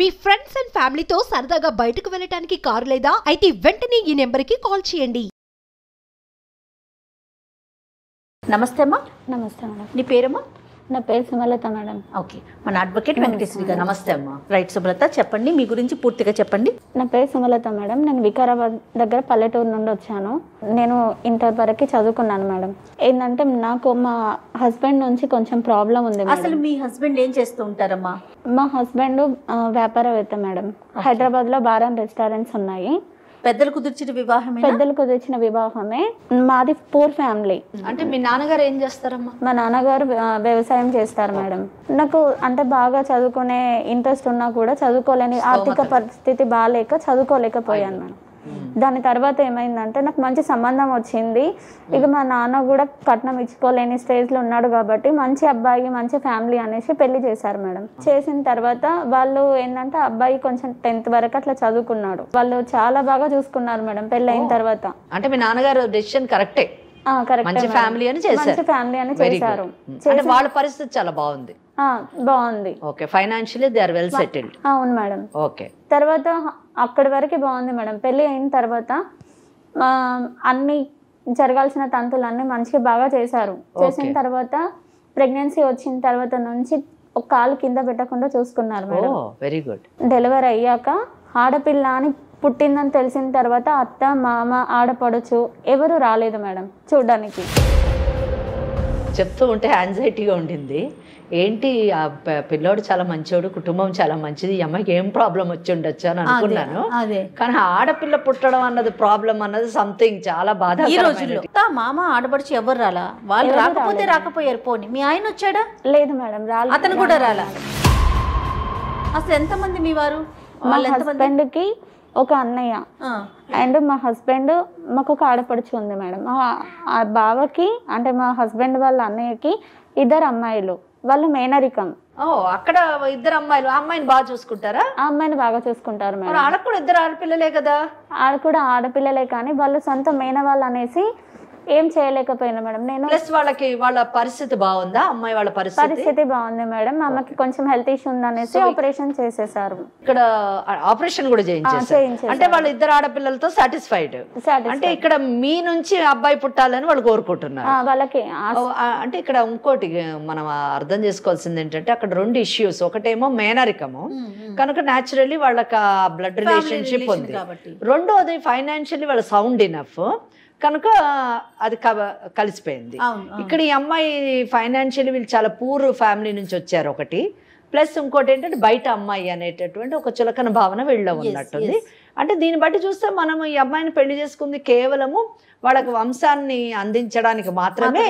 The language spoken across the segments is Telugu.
మీ ఫ్రెండ్స్ అండ్ ఫ్యామిలీతో సరదాగా బయటకు వెళ్ళటానికి కారు లేదా అయితే వెంటనే ఈ నెంబర్కి కాల్ చేయండి. నమస్తే అమ్మా. నమస్తే మేడం. నీ పేరమ్మా? నా పేరు సుమలత మేడం. ఓకే, మన అడ్వకేట్ వెంకటేశ్వరి గారు. నమస్తే అమ్మా. రైట్ సుమలత, చెప్పండి మీ గురించి పూర్తిగా చెప్పండి. నా పేరు సుమలత మేడం. నేను వికారాబాద్ దగ్గర పల్లెటూరు నుండి వచ్చాను. నేను ఇంటర్ వరకు చదువుకున్నాను మేడం. ఏంటంటే నాకు మా హస్బెండ్ నుంచి కొంచెం ప్రాబ్లం ఉంది. అసలు మీ హస్బెండ్ ఏం చేస్తూ ఉంటారమ్మా? మా హస్బెండ్ వ్యాపారవేత్త మేడం. హైదరాబాద్లో బారాన్ రెస్టారెంట్స్ ఉన్నాయి. పెద్దలు కుదిర్చిన వివాహమే? పెద్దలు కుదిర్చిన వివాహమే. మాది పూర్ ఫ్యామిలీ. అంటే మీ నాన్నగారు ఏం చేస్తారమ్మా? మా నాన్నగారు వ్యవసాయం చేస్తారు మేడం. నాకు అంటే బాగా చదువుకునే ఇంట్రెస్ట్ ఉన్నా కూడా చదువుకోలేని ఆర్థిక పరిస్థితి బాగాలేక చదువుకోలేకపోయాను మేడం. దాని తర్వాత ఏమైందంటే నాకు మంచి సంబంధం వచ్చింది. ఇక మా నాన్న కూడా కట్నం ఇచ్చుకోలేని స్టేజ్లో ఉన్నాడు కాబట్టి మంచి అబ్బాయి మంచి ఫ్యామిలీ అనేసి పెళ్లి చేశారు మేడం. చేసిన తర్వాత వాళ్ళు ఏంటంటే అబ్బాయి కొంచెం 10th వరకు అట్లా చదువుకున్నాడు. వాళ్ళు చాలా బాగా చూసుకున్నారు మేడం పెళ్లి అయిన తర్వాత. అంటే మీ నాన్నగారు డెసిషన్ కరెక్టే, మంచి ఫ్యామిలీ అని చేశారు. వాళ్ళ పరిస్థితి చాలా బాగుంది. బాగుంది. Okay, financially they are well settled. అవును మేడం. ఓకే, తర్వాత అక్కడి వరకు బాగుంది మేడం. పెళ్లి అయిన తర్వాత అన్ని జరగాల్సిన తంతులన్నీ మంచిగా బాగా చేశారు. చేసిన తర్వాత ప్రెగ్నెన్సీ వచ్చిన తర్వాత నుంచి ఒక కాలు కింద పెట్టకుండా చూసుకున్నారు మేడం. Very good. డెలివరీ అయ్యాక ఆడపిల్ల అని పుట్టిందని తెలిసిన తర్వాత అత్త మామ ఆడపడుచు ఎవరు రాలేదు మేడం చూడడానికి. చెప్తూ ఉంటే యాంగ్జైటీగా ఉండింది. ఏంటి ఆ పిల్లోడు చాలా మంచోడు, కుటుంబం చాలా మంచిది, ఈ అమ్మాయికి ఏం ప్రాబ్లం వచ్చి ఉండొచ్చు అని అనుకున్నాను. కానీ ఆడపిల్ల పుట్టడం అన్నది ప్రాబ్లం అన్నది సంథింగ్ చాలా బాధ. ఈ రోజుల్లో మామ ఆడపడిచి ఎవరు రాలా? వాళ్ళు రాకపోతే రాకపోయారు, పోనీ మీ ఆయన వచ్చాడా? లేదు మేడం, రాలేదు. అతను కూడా రాలా? అసలు ఎంతమంది మీ వారు? మా హస్బెండ్ కి ఒక అన్నయ్య అండ్ మా హస్బెండ్ మాకు ఒక ఆడపడుచు ఉంది మేడం. ఆ బావకి అంటే మా హస్బెండ్ వాళ్ళ అన్నయ్యకి 2 అమ్మాయిలు. వాళ్ళు మేనరికం. అక్కడ 2 అమ్మాయిలు. ఆ అమ్మాయిని బాగా చూసుకుంటారా? ఆ అమ్మాయిని బాగా చూసుకుంటారు మేడం. వాళ్ళకు కూడా 2 ఆడపిల్లలే కదా? ఆడ కూడా ఆడపిల్లలే కానీ వాళ్ళు సొంత మేనవాళ్ళు అనేసి ఏం చేయలేకపోయినా మేడం. నేను ప్లస్ వాళ్ళకి వాళ్ళ పరిస్థితి బాగుందా? అమ్మాయి వాళ్ళ పరిస్థితి బాగుంది మేడం. ఆమెకి కొంచెం హెల్త్ ఇష్యూ ఉందనేసి ఆపరేషన్ చేసేసారు. ఇక్కడ ఆపరేషన్ కూడా చేయించేసారు. అంటే వాళ్ళ 2 ఆడపిల్లలతో సాటిస్ఫైడ్. అంటే ఇక్కడ మీ నుంచి అబ్బాయి పుట్టాలని వాళ్ళు కోరుకుంటున్నారు వాళ్ళకి. అంటే ఇక్కడ ఇంకోటి మనం అర్థం చేసుకోవాల్సింది ఏంటంటే అక్కడ 2 ఇష్యూస్. ఒకటేమో మేనరికము కనుక న్యాచురల్లీ వాళ్ళకి బ్లడ్ రిలేషన్షిప్ ఉంది. రెండోది ఫైనాన్షియల్లీ వాళ్ళ సౌండ్ ఇనఫ్ కనుక అది కలిసిపోయింది. ఇక్కడ ఈ అమ్మాయి ఫైనాన్షియల్లీ వీళ్ళు చాలా పూర్ ఫ్యామిలీ నుంచి వచ్చారు ఒకటి. ప్లస్ ఇంకోటి ఏంటంటే బయట అమ్మాయి అనేటటువంటి ఒక చులకన భావన వీళ్ళలో ఉన్నట్టుంది. అంటే దీన్ని బట్టి చూస్తే మనం ఈ అమ్మాయిని పెళ్లి చేసుకుంది కేవలము వాళ్ళకి వంశాన్ని అందించడానికి మాత్రమే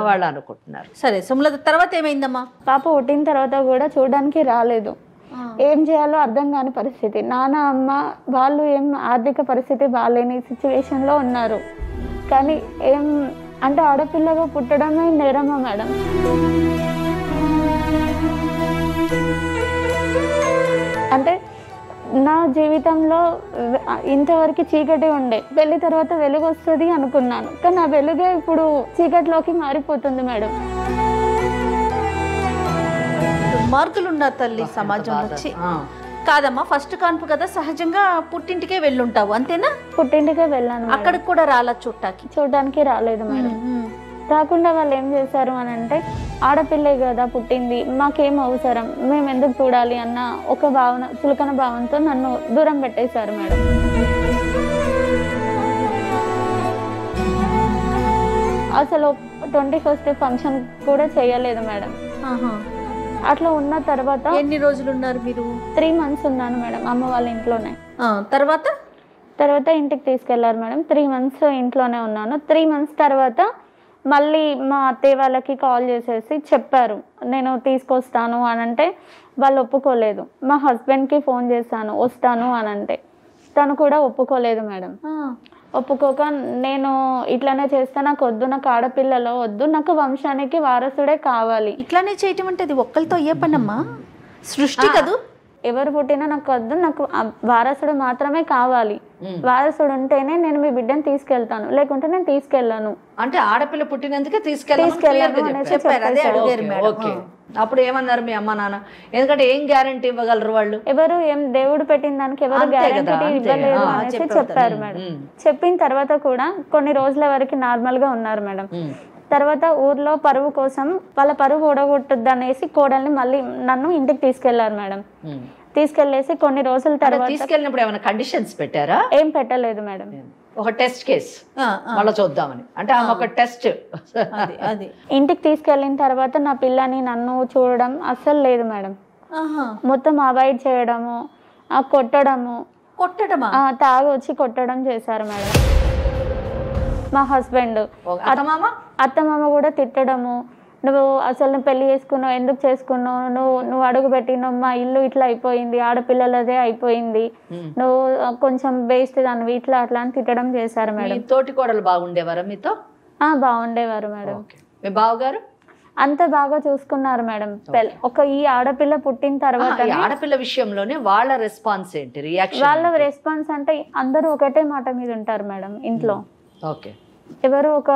వాళ్ళు అనుకుంటున్నారు. సరే సుమలత, తర్వాత ఏమైందమ్మా? పాప పుట్టిన తర్వాత కూడా చూడడానికి రాలేదు. ఏం చేయాలో అర్థం కాని పరిస్థితి. నాన్న అమ్మ వాళ్ళు ఏం ఆర్థిక పరిస్థితి బాగాలేని సిచ్యువేషన్లో ఉన్నారు. కానీ ఏం అంటే ఆడపిల్లగా పుట్టడమే నేరమా మేడం? అంటే నా జీవితంలో ఇంతవరకు చీకటి ఉండే, పెళ్లి తర్వాత వెలుగు వస్తుంది అనుకున్నాను. కానీ ఆ వెలుగే ఇప్పుడు చీకటిలోకి మారిపోతుంది మేడం. మార్కులు ఉన్నారు తల్లి సమాజం వచ్చి. కాదమ్మా, ఫస్ట్ కాన్పు కదా, సహజంగా పుట్టింటికే వెళ్ళుంటావు అంతేనా? పుట్టింటికే వెళ్ళాను. అక్కడికి కూడా రాలా చూడడానికి రాలేదు మేడం. రాకుండా వాళ్ళు ఏం చేశారు అని అంటే ఆడపిల్లే కదా పుట్టింది, మాకేం అవసరం, మేము ఎందుకు చూడాలి అన్న ఒక భావన, చులకన భావనతో నన్ను దూరం పెట్టేశారు మేడం. అసలు 21st ఫంక్షన్ కూడా చేయలేదు మేడం. అట్లా ఉన్న తర్వాత ఎన్ని రోజులు ఉన్నారు మీరు? 3 months ఉన్నాను మేడం అమ్మ వాళ్ళ ఇంట్లోనే. తర్వాత ఇంటికి తీసుకెళ్లారు మేడం. 3 months ఇంట్లోనే ఉన్నాను. 3 months తర్వాత మళ్ళీ మా అత్తయ్య వాళ్ళకి కాల్ చేసేసి చెప్పారు నేను తీసుకొస్తాను అని అంటే వాళ్ళు ఒప్పుకోలేదు. మా హస్బెండ్కి ఫోన్ చేశాను వస్తాను అని అంటే తను కూడా ఒప్పుకోలేదు మేడం. ఒప్పుకోక నేను ఇట్లానే చేస్తా, నాకు వద్దు, నాకు ఆడపిల్లలో వద్దు, నాకు వంశానికి వారసుడే కావాలి. ఇట్లానే చేయటం అంటే అది ఒక్కరితో అయ్యే పనమ్మా, సృష్టి కదూ. ఎవరు పుట్టినా నాకు వద్దు, నాకు వారసుడు మాత్రమే కావాలి. వారసుడు ఉంటేనే నేను మీ బిడ్డను తీసుకెళ్తాను, లేకుంటే నేను తీసుకెళ్ళాను. అంటే ఆడపిల్ల పుట్టినందుకే తీసుకెళ్ళాను అనేసి చెప్పారు. ఓకే, అప్పుడు ఏమన్నారు మీ అమ్మ నాన్న? ఎందుకంటే ఏం గ్యారంటీ ఇవ్వగలరు వాళ్ళు? ఎవరు ఏం దేవుడు పెట్టిన దానికి ఎవరు గ్యారంటీ ఇవ్వలేదు అనేసి చెప్పారు మేడం. చెప్పిన తర్వాత కూడా కొన్ని రోజుల వరకు నార్మల్ గా ఉన్నారు మేడం. తర్వాత ఊర్లో పరువు కోసం వాళ్ళ పరువు ఊడగొట్టద్దు అనేసి కోడల్ని మళ్ళీ నన్ను ఇంటికి తీసుకెళ్లారు మేడం. తీసుకెళ్లేసి కొన్ని రోజుల తర్వాత తీసుకెళ్ళినప్పుడు ఏమైనా కండిషన్స్ పెట్టారా? ఏం పెట్టలేదు మేడం. ఒక టెస్ట్ కేసు మళ్ళీ చూద్దామని అంటే ఆమె ఒక టెస్ట్. ఇంటికి తీసుకెళ్ళిన తర్వాత నా పిల్లని నన్ను చూడడం అస్సలు లేదు మేడం. మొత్తం అవాయిడ్ చేయడము, కొట్టడమా, తాగి వచ్చి కొట్టడం చేశారు మేడం. మా హస్బెండ్ అత్తమామ కూడా తిట్టడము, నువ్వు అసలు పెళ్లి చేసుకున్నావు, ఎందుకు చేసుకున్నావు, నువ్వు అడుగు పెట్టినావు, మా ఇల్లు ఇట్లా అయిపోయింది, ఆడపిల్లలదే అయిపోయింది, నువ్వు కొంచెం వేస్ట్ దానివి, ఇట్లా అట్లా అని తిట్టడం చేశారు మేడం. తోటి కోడలు బాగుండేవారా మీతో? బాగుండేవారు మేడం. మీ బావగారు అంత బాగా చూసుకున్నారు మేడం. ఈ ఆడపిల్ల పుట్టిన తర్వాత ఆడపిల్ల విషయంలోనే వాళ్ళ రెస్పాన్స్ ఏంటి, రియాక్షన్? వాళ్ళ రెస్పాన్స్ అంటే అందరూ ఒకటే మాట మీద ఉంటారు మేడం ఇంట్లో. ఓకే, ఎవరు ఒక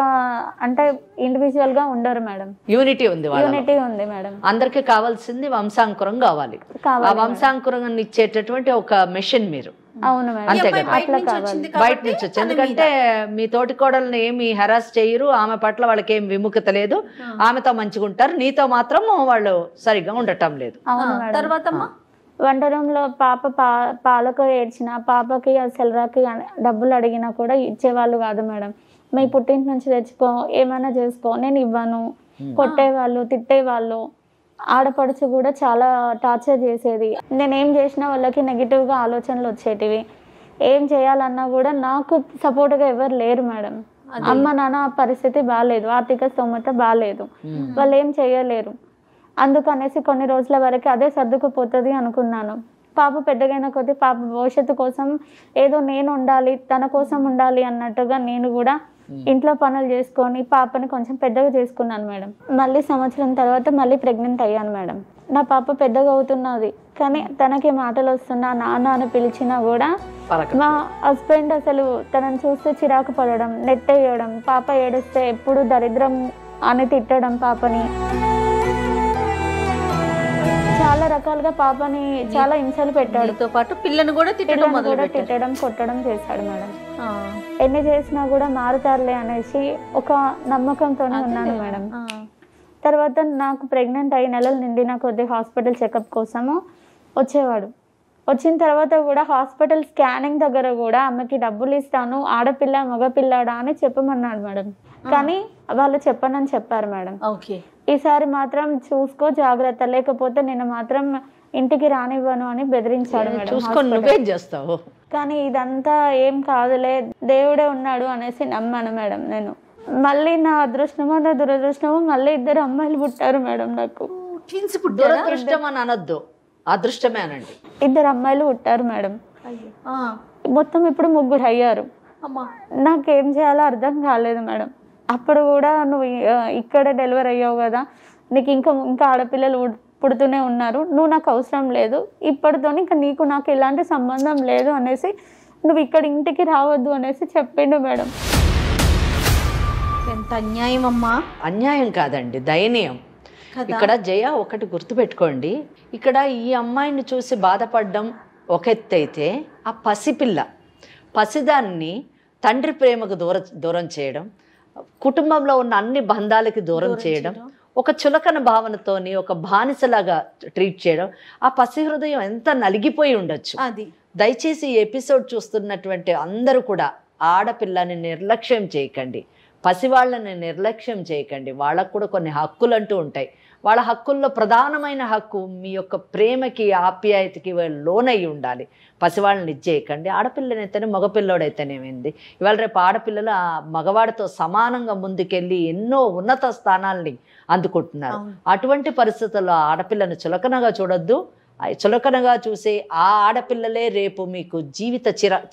అంటే ఇండివిజువల్ గా ఉండరు మేడం. యూనిటీ ఉంది మేడం. అందరికి కావాల్సింది వంశాంకురం కావాలి. ఆ వంశాంకురం ఇచ్చేటటువంటి ఒక మెషిన్ మీరు. అవును మేడం, అంతే కదా, బయట నుంచి వచ్చి. ఎందుకంటే మీ తోటి కోడల్ని ఏమి హెరాస్ చేయరు, ఆమె పట్ల వాళ్ళకి ఏం విముఖత లేదు, ఆమెతో మంచిగా ఉంటారు, నీతో మాత్రం వాళ్ళు సరిగ్గా ఉండటం లేదు. తర్వాత వంట రూమ్ లో పాలకు ఏడ్చిన పాపకి సెలరాకి డబ్బులు అడిగినా కూడా ఇచ్చేవాళ్ళు కాదు మేడం. మీ పుట్టింటి నుంచి తెచ్చుకో, ఏమైనా చేసుకో, నేను ఇవ్వను, కొట్టేవాళ్ళు, తిట్టేవాళ్ళు. ఆడపడుచు కూడా చాలా టార్చర్ చేసేది. నేనేం చేసినా వాళ్ళకి నెగిటివ్గా ఆలోచనలు వచ్చేటివి. ఏం చేయాలన్నా కూడా నాకు సపోర్ట్గా ఎవరు లేరు మేడం. అమ్మ నాన్న పరిస్థితి బాగాలేదు, ఆర్థిక స్తోమత బాగాలేదు, వాళ్ళు ఏం చేయలేరు. అందుకనేసి కొన్ని రోజుల వరకు అదే సర్దుకుపోతుంది అనుకున్నాను. పాప పెద్దగైన కొద్దీ పాప భవిష్యత్తు కోసం ఏదో నేను ఉండాలి, తన కోసం ఉండాలి అన్నట్టుగా నేను కూడా ఇంట్లో పనులు చేసుకొని పాపని కొంచెం పెద్దగా చేసుకున్నాను మేడం. మళ్ళీ సంవత్సరం తర్వాత మళ్ళీ ప్రెగ్నెంట్ అయ్యాను మేడం. నా పాప పెద్దగా అవుతున్నది, కానీ తనకి మాటలు వస్తున్నా, నాన్న అని పిలిచినా కూడా మా హస్బెండ్ అసలు తనని చూస్తే చిరాకు పడడం, నెట్టేయడం, పాప ఏడిస్తే ఎప్పుడు దరిద్రం అని తిట్టడం, పాపని చాలా రకాలుగా పాపని చాలా హింసలు పెట్టాడు. పాటు పిల్లను కూడా తిట్టడం కొట్టడం చేశాడు మేడం. ఎన్ని చేసినా కూడా మారుతారులే అనేసి ఒక నమ్మకంతోనే ఉన్నాను మేడం. తర్వాత నాకు ప్రెగ్నెంట్ అయ్యి నెలలు నిండిన కొద్ది హాస్పిటల్ చెకప్ కోసము వచ్చేవాడు. వచ్చిన తర్వాత కూడా హాస్పిటల్ స్కానింగ్ దగ్గర కూడా ఆమెకి డబ్బులు ఇస్తాను, ఆడపిల్ల మగపిల్లాడా అని చెప్పమన్నాడు మేడం. కానీ వాళ్ళు చెప్పనని చెప్పారు మేడం. ఈసారి మాత్రం చూసుకో జాగ్రత్త, లేకపోతే నేను మాత్రం ఇంటికి రానివ్వను అని బెదిరించాడు మేడం. కానీ ఇదంతా ఏం కాదులే, దేవుడే ఉన్నాడు అనేసి నమ్మాను మేడం నేను. మళ్ళీ నా అదృష్టమో నా దురదృష్టమో మళ్ళీ 2 అమ్మాయిలు పుట్టారు మేడం నాకు. దురదృష్టం అని అనొద్దు, అదృష్టమే అనండి. 2 అమ్మాయిలు పుట్టారు మేడం. మొత్తం ఇప్పుడు 3 అయ్యారు. నాకేం చేయాలో అర్థం కాలేదు మేడం. అప్పుడు కూడా నువ్వు ఇక్కడ డెలివరీ అయ్యావు కదా, నీకు ఇంకా ఆడపిల్లలు పుడుతూనే ఉన్నారు, నువ్వు నాకు అవసరం లేదు, ఇప్పటితో ఇంకా నీకు నాకు ఎలాంటి సంబంధం లేదు అనేసి నువ్వు ఇక్కడ ఇంటికి రావద్దు అనేసి చెప్పిండు మేడం. ఎంత అన్యాయం అమ్మా. అన్యాయం కాదండి, దయనీయం. ఇక్కడ జయ ఒకటి గుర్తుపెట్టుకోండి, ఇక్కడ ఈ అమ్మాయిని చూసి బాధపడడం ఒక ఎత్తు అయితే, ఆ పసిదాన్ని తండ్రి ప్రేమకు దూరం చేయడం, కుటుంబంలో ఉన్న అన్ని బంధాలకి దూరం చేయడం, ఒక చులకన భావనతోని ఒక బానిసలాగా ట్రీట్ చేయడం, ఆ పసి హృదయం ఎంత నలిగిపోయి ఉండొచ్చు. దయచేసి ఈ ఎపిసోడ్ చూస్తున్నటువంటి అందరూ కూడా ఆడపిల్లని నిర్లక్ష్యం చేయకండి, పసివాళ్ళని నిర్లక్ష్యం చేయకండి. వాళ్ళకు కూడా కొన్ని హక్కులు అంటూ ఉంటాయి. వాళ్ళ హక్కుల్లో ప్రధానమైన హక్కు మీ యొక్క ప్రేమకి, ఆప్యాయతకి లోనై ఉండాలి. పసివాళ్ళని ఇచ్చేయకండి. ఆడపిల్లనైతేనే మగపిల్లోడైతేనేమైంది, ఇవాళ రేపు ఆడపిల్లలు ఆ మగవాడితో సమానంగా ముందుకెళ్ళి ఎన్నో ఉన్నత స్థానాల్ని అందుకుంటున్నారు. అటువంటి పరిస్థితుల్లో ఆడపిల్లను చులకనగా చూడొద్దు. చులకనగా చూసే ఆ ఆడపిల్లలే రేపు మీకు జీవిత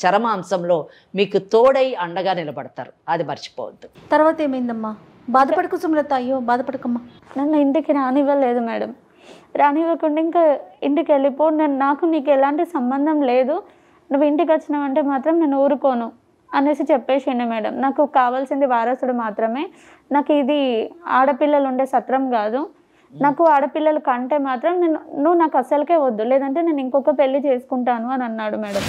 చరమాంశంలో మీకు తోడై అండగా నిలబడతారు, అది మర్చిపోవద్దు. తర్వాత ఏమైందమ్మా? బాధపడకు సుమలత, అయ్యో బాధపడకమ్మా. నన్ను ఇంటికి రానివ్వలేదు మేడం. రానివ్వకుండా ఇంకా ఇంటికి వెళ్ళిపో, నాకు నీకు ఎలాంటి సంబంధం లేదు, నువ్వు ఇంటికి వచ్చినావంటే మాత్రం నేను ఊరుకోను అనేసి చెప్పేసిండే మేడం. నాకు కావాల్సింది వారసుడు మాత్రమే, నాకు ఇది ఆడపిల్లలు ఉండే సత్రం కాదు, నాకు ఆడపిల్లలు కంటే మాత్రం నువ్వు నాకు అసలుకే వద్దు, లేదంటే నేను ఇంకొక పెళ్లి చేసుకుంటాను అని అన్నాడు మేడం.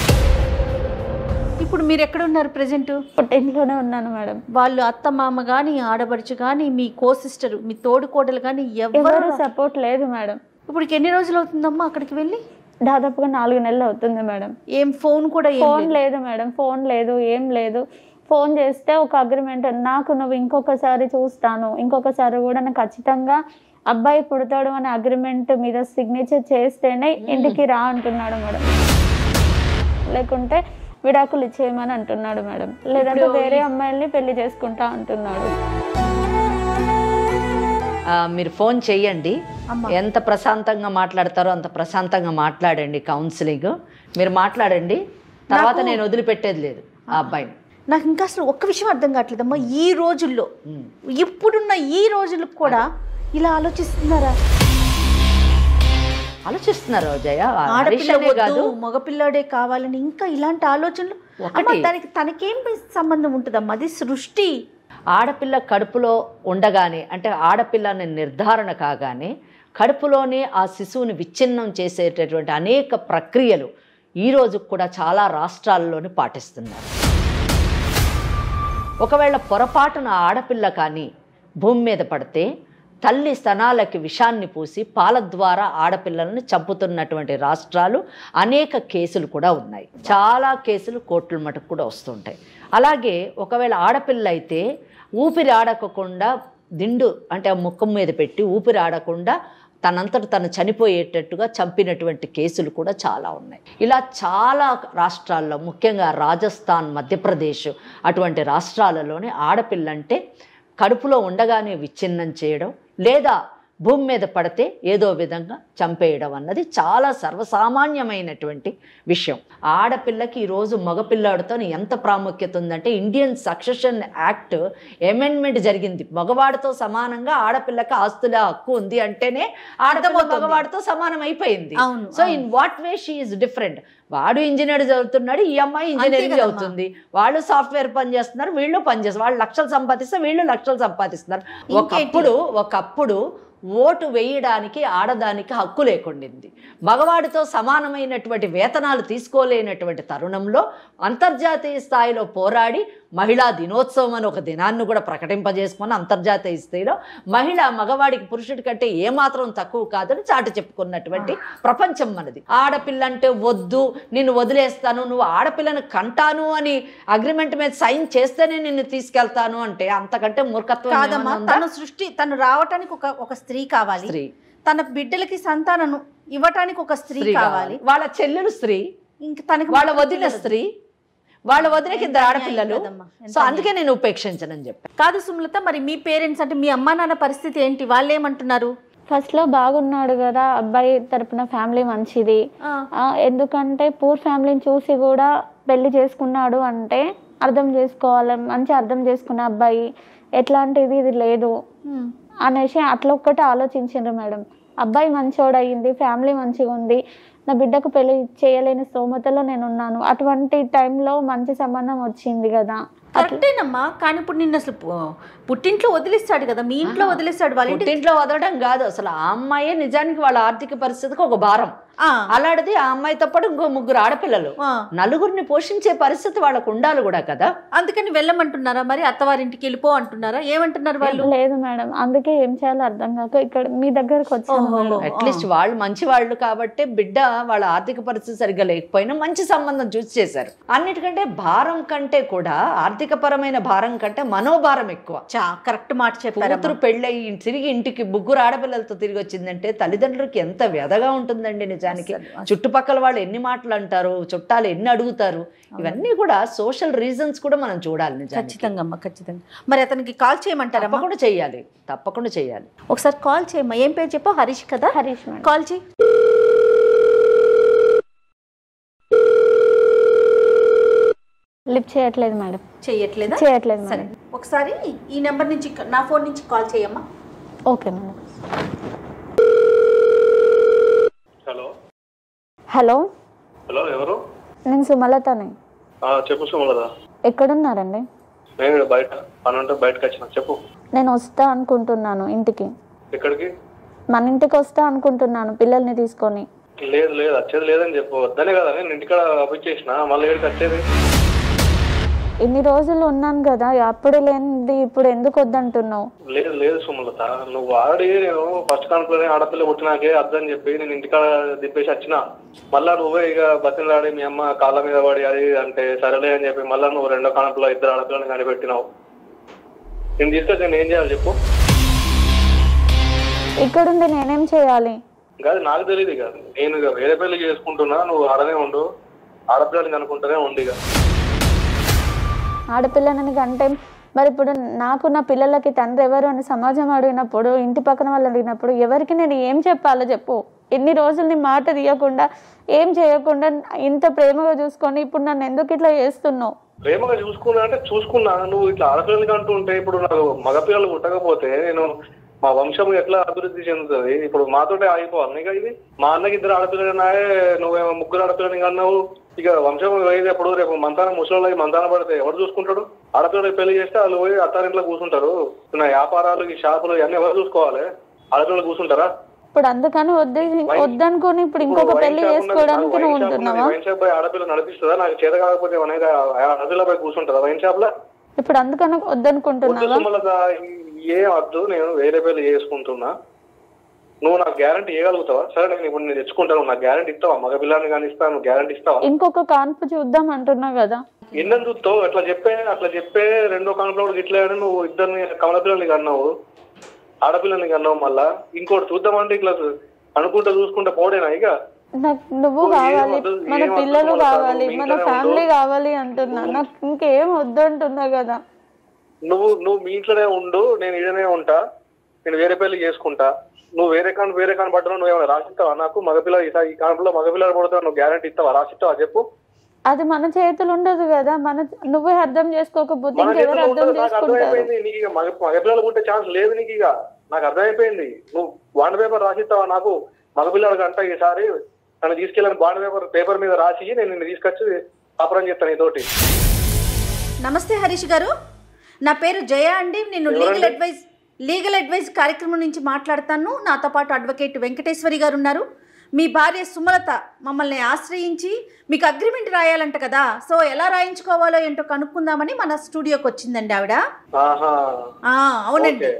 ఇప్పుడు మీరు ఎక్కడ ఉన్నారు ప్రెజెంట్? పుట్టింట్లోనే ఉన్నాను మేడం. వాళ్ళు అత్త మామ కానీ ఆడబడుచు కానీ మీ కో సిస్టర్ మీ తోడు కోడలు కానీ ఎవరు సపోర్ట్ లేదు మేడం. ఇప్పుడు ఎన్ని రోజులు అవుతుందమ్మా అక్కడికి వెళ్ళి? దాదాపుగా 4 నెలలు అవుతుంది మేడం. ఏం ఫోన్ కూడా ఫోన్ లేదు మేడం, ఫోన్ లేదు, ఏం లేదు. ఫోన్ చేస్తే ఒక అగ్రిమెంట్, నాకు నువ్వు ఇంకొకసారి చూస్తాను, ఇంకొకసారి కూడా నాకు ఖచ్చితంగా అబ్బాయి పుడతాడు అనే అగ్రిమెంట్ మీద సిగ్నేచర్ చేస్తేనే ఇంటికి రా అంటున్నాడు మేడం, లేకుంటే విడాకులు ఇచ్చేయమని అంటున్నాడు మేడం, లేదంటే వేరే అమ్మాయిల్ని పెళ్లి చేసుకుంటా అంటున్నాడు. మీరు ఫోన్ చెయ్యండి, ఎంత ప్రశాంతంగా మాట్లాడతారో అంత ప్రశాంతంగా మాట్లాడండి. కౌన్సిలింగ్ మీరు మాట్లాడండి, తర్వాత నేను వదిలిపెట్టేది లేదు ఆ అబ్బాయిని. నాకు ఇంకా అసలు ఒక్క విషయం అర్థం కావట్లేదమ్మా, ఈ రోజుల్లో ఇప్పుడున్న ఈ రోజులకు కూడా ఇలా ఆలోచిస్తున్నారా? ఆలోచిస్తున్నారు జయ, ఆడపిల్ల మగపిల్లాడే కావాలని ఇంకా ఇలాంటి ఆలోచనలు. దానికి తనకేం సంబంధం ఉంటుందమ్మా? అది సృష్టి. ఆడపిల్ల కడుపులో ఉండగానే, అంటే ఆడపిల్లని నిర్ధారణ కాగానే కడుపులోనే ఆ శిశువుని విచ్ఛిన్నం చేసేటటువంటి అనేక ప్రక్రియలు ఈరోజు కూడా చాలా రాష్ట్రాల్లోని పాటిస్తున్నారు. ఒకవేళ పొరపాటున ఆడపిల్ల కానీ భూమి మీద పడితే తల్లి స్తనాలకి విషాన్ని పూసి పాల ద్వారా ఆడపిల్లలను చంపుతున్నటువంటి రాష్ట్రాలు అనేక కేసులు కూడా ఉన్నాయి. చాలా కేసులు కోర్టుల మటుకు కూడా వస్తుంటాయి. అలాగే ఒకవేళ ఆడపిల్ల అయితే ఊపిరి ఆడకుండా దిండు అంటే ముఖం మీద పెట్టి ఊపిరి ఆడకుండా తనంతట తను చనిపోయేటట్టుగా చంపినటువంటి కేసులు కూడా చాలా ఉన్నాయి. ఇలా చాలా రాష్ట్రాల్లో, ముఖ్యంగా రాజస్థాన్, మధ్యప్రదేశ్ అటువంటి రాష్ట్రాలలోనే ఆడపిల్లంటే కడుపులో ఉండగానే విచ్ఛిన్నం చేయడం లేదా భూమి మీద పడితే ఏదో విధంగా చంపేయడం అన్నది చాలా సర్వసామాన్యమైనటువంటి విషయం. ఆడపిల్లకి ఈరోజు మగపిల్లాడితో ఎంత ప్రాముఖ్యత ఉందంటే, ఇండియన్ సక్సెషన్ యాక్ట్ అమెండ్మెంట్ జరిగింది. మగవాడితో సమానంగా ఆడపిల్లకి ఆస్తుల హక్కు ఉంది అంటేనే ఆడపిల్ల మగవాడితో సమానం అయిపోయింది. So in what way she is different? వాడు ఇంజనీర్ చదువుతున్నాడు, ఈ అమ్మాయి ఇంజనీరింగ్ చదువుతుంది, వాళ్ళు సాఫ్ట్వేర్ పని చేస్తున్నారు, వీళ్ళు పని చేస్తారు, వాళ్ళు లక్షలు సంపాదిస్తే వీళ్ళు లక్షలు సంపాదిస్తున్నారు. ఒకప్పుడు ఓటు వేయడానికి ఆడదానికి హక్కు లేకుండింది. మగవాడితో సమానమైనటువంటి వేతనాలు తీసుకోలేనటువంటి తరుణంలో అంతర్జాతీయ స్థాయిలో పోరాడి మహిళా దినోత్సవం అని ఒక దినాన్ని కూడా ప్రకటింపజేసుకొని అంతర్జాతీయ స్థాయిలో మగవాడికి పురుషుడి కంటే ఏమాత్రం తక్కువ కాదని చాటి చెప్పుకున్నటువంటి ప్రపంచం మనది. ఆడపిల్ల అంటే వద్దు, నిన్ను వదిలేస్తాను, నువ్వు ఆడపిల్లను కంటాను అని అగ్రిమెంట్ మీద సైన్ చేస్తేనే నిన్ను తీసుకెళ్తాను అంటే అంతకంటే మూర్ఖత్వం కాదమ్మా. తను సృష్టి, తను రావటానికి ఒక స్త్రీ కావాలి, తన బిడ్డలకి సంతానం ఇవ్వటానికి ఒక స్త్రీ కావాలి, వాళ్ళ చెల్లెలు స్త్రీ, ఇంకా తనకి వాళ్ళ వదిన స్త్రీ, వాళ్ళ వదినకి 2 ఆడపిల్లలు. సో అందుకే నేను ఉపేక్షించనని చెప్పాను. కాదు సుమలత, మరి మీ పేరెంట్స్ అంటే మీ అమ్మా నాన్న పరిస్థితి ఏంటి? వాళ్ళు ఏమంటున్నారు? ఫస్ట్లో బాగున్నాడు కదా, అబ్బాయి తరపున ఫ్యామిలీ మంచిది, ఎందుకంటే పూర్ ఫ్యామిలీని చూసి కూడా పెళ్లి చేసుకున్నాడు అంటే అర్థం చేసుకోవాలి, మంచి అర్థం చేసుకున్న అబ్బాయి, ఎట్లాంటిది ఇది లేదు అనేసి అట్లా ఒక్కటే ఆలోచించారు మేడం. అబ్బాయి మంచోడయింది, ఫ్యామిలీ మంచిగా ఉంది, నా బిడ్డకు పెళ్లి చేయలేని స్తోమతలో నేను ఉన్నాను, అటువంటి టైంలో మంచి సంబంధం వచ్చింది కదా. కరెక్టేనమ్మా, కానీ ఇప్పుడు నిన్ను అసలు పుట్టింట్లో వదిలేస్తాడు కదా, మీ ఇంట్లో వదిలేస్తాడు. వాళ్ళ ఇంట్లో వదలడం కాదు, అసలు ఆ అమ్మాయే నిజానికి వాళ్ళ ఆర్థిక పరిస్థితికి ఒక భారం. అలాంటిది ఆ అమ్మాయితో పాటు ఇంకో 3 ఆడపిల్లలు, నలుగురిని పోషించే పరిస్థితి వాళ్ళకు ఉండాలి కూడా కదా. అందుకని వెళ్ళమంటున్నారా? మరి అత్తవారింటికి వెళ్ళిపో అంటున్నారా? ఏమంటున్నారు వాళ్ళు? లేదు మేడం, అందుకే ఏం చేయాలో అర్థం కాక ఇక్కడ మీ దగ్గరకు వచ్చాను. అట్లీస్ట్ వాళ్ళు మంచి వాళ్ళు కాబట్టి బిడ్డ వాళ్ళ ఆర్థిక పరిస్థితి సరిగ్గా లేకపోయినా మంచి సంబంధం చూసి చేశారు. అన్నిటికంటే భారం కంటే కూడా, ఆర్థిక పరమైన భారం కంటే మనోభారం ఎక్కువ. కరెక్ట్ మాట చెప్పారు. కూతురు పెళ్ళయి తిరిగి ఇంటికి 3 ఆడపిల్లలతో తిరిగి వచ్చిందంటే తల్లిదండ్రులకి ఎంత వ్యధగా ఉంటుందండి నిజానికి. చుట్టుపక్కల వాళ్ళు ఎన్ని మాటలు అంటారు, చుట్టాలు ఎన్ని అడుగుతారు, ఇవన్నీ కూడా సోషల్ రీజన్స్ కూడా మనం చూడాలి నిజానికి. ఖచ్చితంగా అమ్మా, ఖచ్చితంగా. మరి అతనికి కాల్ చేయమంటారా? తప్పకుండా చెయ్యాలి, తప్పకుండా చెయ్యాలి. ఒకసారి కాల్ చేయమ్మా. ఏం పేరు చెప్పు? హరీష్ కదా? హరీష్. కాల్ చేయి. లిఫ్ట్ చేయట్లేదు మేడం. చేయట్లేదా? చేయట్లేదు. సరే, ఒకసారి ఈ నెంబర్ నుంచి, నా ఫోన్ నుంచి కాల్ చేయమ్మా. Okay madam. Hello hello hello, ఎవరు? నేను సుమలతని. చెప్పు సుమలత. ఎక్కడున్నారండి? నేను బయట పని ఉంటే బయటకు వచ్చిన. చెప్పు. నేను వస్తా అనుకుంటున్నాను ఇంటికి. ఎక్కడికి? మన ఇంటికి వస్తా అనుకుంటున్నాను పిల్లల్ని తీసుకొని. లేదు లేదు వచ్చేది లేదని చెప్పు. వద్దనే కదా నేను ఇంటికాడ పంపించేసిన, మళ్ళీ ఏడికి వచ్చేది? ఇన్ని రోజులు ఉన్నాను కదా, అప్పుడు లేనిది ఇప్పుడు ఎందుకు వద్దంటున్నావు? లేదు లేదు సుమలత, నువ్వు ఆడి నేను ఫస్ట్ కాన్పులోనే ఆడపిల్ల పుట్టినాకే అద్దని చెప్పి నేను ఇంటికాడ దిప్పేసి వచ్చిన. మళ్ళా నువ్వే ఇక బతిలాడి మీ అమ్మ కాళ్ళ మీద పడి అది అంటే సరేలే అని చెప్పి మళ్ళీ నువ్వు రెండో కాన్పులో 2 ఆడపిల్లని కనిపెట్టినావు. నేను తీసుకొచ్చి నేను ఏం చేయాలి చెప్పు? ఇక్కడుండి నేనేం చేయాలి? కాదు నాకు తెలియదు. ఇక నేను ఇక వేరే పెళ్లి చేసుకుంటున్నా, నువ్వు ఆడనే ఉండు, ఆడపిల్లని కనుక్కుంటూనే ఉండి. ఇక ఆడపిల్లని అంటే మరి ఇప్పుడు నాకు నా పిల్లలకి తండ్రి ఎవరు అని సమాజం అడిగినప్పుడు, ఇంటి పక్కన వాళ్ళు అడిగినప్పుడు ఎవరికి నేను ఏం చెప్పాలో చెప్పు. ఎన్ని రోజులు నీ మాట తీయకుండా ఏం చేయకుండా ఇంత ప్రేమగా చూసుకొని ఇప్పుడు నన్ను ఎందుకు ఇట్లా చేస్తున్నావు? ప్రేమగా చూసుకున్నా అంటే చూసుకున్నా, నువ్వు ఇట్లా ఆడపిల్లలకి అంటుంటే ఇప్పుడు నాకు మగపిల్లలు పుట్టకపోతే నేను మా వంశం ఎట్లా అభివృద్ధి చెందుతుంది? ఇప్పుడు మాతోటే ఆగిపోవాలి నీకు. ఇది మా అన్నకి 2 ఆడపిల్లలున్నాయే, నువ్వేమో 3 ఆడపిల్లని అన్నావు. ఇక వంశం పోయేటప్పుడు రేపు మంతాన ముసలి మంతాన పడితే ఎవరు చూసుకుంటాడు? ఆడపిల్లలకి పెళ్లి చేస్తే వాళ్ళు పోయి అత్తారింట్లో కూర్చుంటారు. నా వ్యాపారాలు ఈ షాపులు ఇవన్నీ ఎవరు చూసుకోవాలి? ఆడపిల్లలు కూర్చుంటారా? ఇప్పుడు అందుకని వద్దనుకొని ఇప్పుడు ఇంకొక పెళ్లి చేసుకోవడానికి నువ్వు ఉంటున్నావా? వైన్ షాప్ పోయి ఆడపిల్ల నడిపిస్తుందా? నాకు చేత కాకపోతే ఆడపిల్ల పోయి కూర్చుంటారా వైన్ షాప్ లో? ఇప్పుడు అందుకని వద్దనుకుంటున్నావా? ఏం వద్దు, నేను వేరే పెళ్లి చేసుకుంటున్నా. నువ్వు నాకు గ్యారంటీ ఇవ్వగలుగుతావా? సరే నేను ఇప్పుడు నేను తెచ్చుకుంటాను, నాకు గ్యారంటీ ఇస్తావా? మగ పిల్లని కానీ ఇస్తాను, గ్యారంటీ ఇస్తావా? ఇంకొక కాన్పు చూద్దాం అంటున్నావు కదా. ఎన్నని చూస్తావు? అట్లా చెప్పే రెండో కాన్పులో ఇట్లా నువ్వు 2 కమల పిల్లల్ని కన్నావు, ఆడపిల్లని కన్నావు. మళ్ళా ఇంకోటి చూద్దామంటే ఇట్లా అనుకుంటా చూసుకుంటా పోడేనా? ఇక నువ్వు కావాలి, మన పిల్లలు కావాలి, మన ఫ్యామిలీ కావాలి అంటున్నా. నాకు ఇంకేం వద్దు అంటున్నా కదా. నువ్వు మీ ఇంట్లోనే ఉండు, నేను ఇదనే ఉంటా, నేను వేరే పెళ్లి చేసుకుంటా. నువ్వు వేరే కాని పడ్డా నువ్వు ఏమైనా రాసిస్తావా నాకు? మగపిల్ల ఈ కాలంలో మగపిల్లలు పడతావు, నువ్వు గ్యారంటీ ఇస్తావా? రాసిస్తావా చెప్పు? అది మన చేతులు ఉండదు కదా. నువ్వే అర్థం చేసుకోకపోతే ఇంకెవరు అర్థం చేసుకుంటారు? నీకు ఇక మగపిల్లలు పుట్టే ఛాన్స్ లేదు నీకు. ఇక నాకు అర్థమైపోయింది. నువ్వు బాండ్ పేపర్ రాసిస్తావా నాకు? మగపిల్లలకి అంట ఈసారి నన్ను తీసుకెళ్ళని బాండ్ పేపర్ మీద రాసి నేను నిన్ను తీసుకొచ్చి కాపురం చేస్తాను నీతోటి. నమస్తే హరీష్ గారు, నా పేరు జయ అండి. నేను లీగల్ అడ్వైజ్ కార్యక్రమం నుంచి మాట్లాడతాను. నాతో పాటు అడ్వకేట్ వెంకటేశ్వరి గారు ఉన్నారు. మీ భార్య సుమలత మమ్మల్ని ఆశ్రయించి మీకు అగ్రిమెంట్ రాయాలంట కదా, సో ఎలా రాయించుకోవాలో ఏంటో కనుక్కుందామని మన స్టూడియోకి వచ్చిందండి ఆవిడ. అవునండి,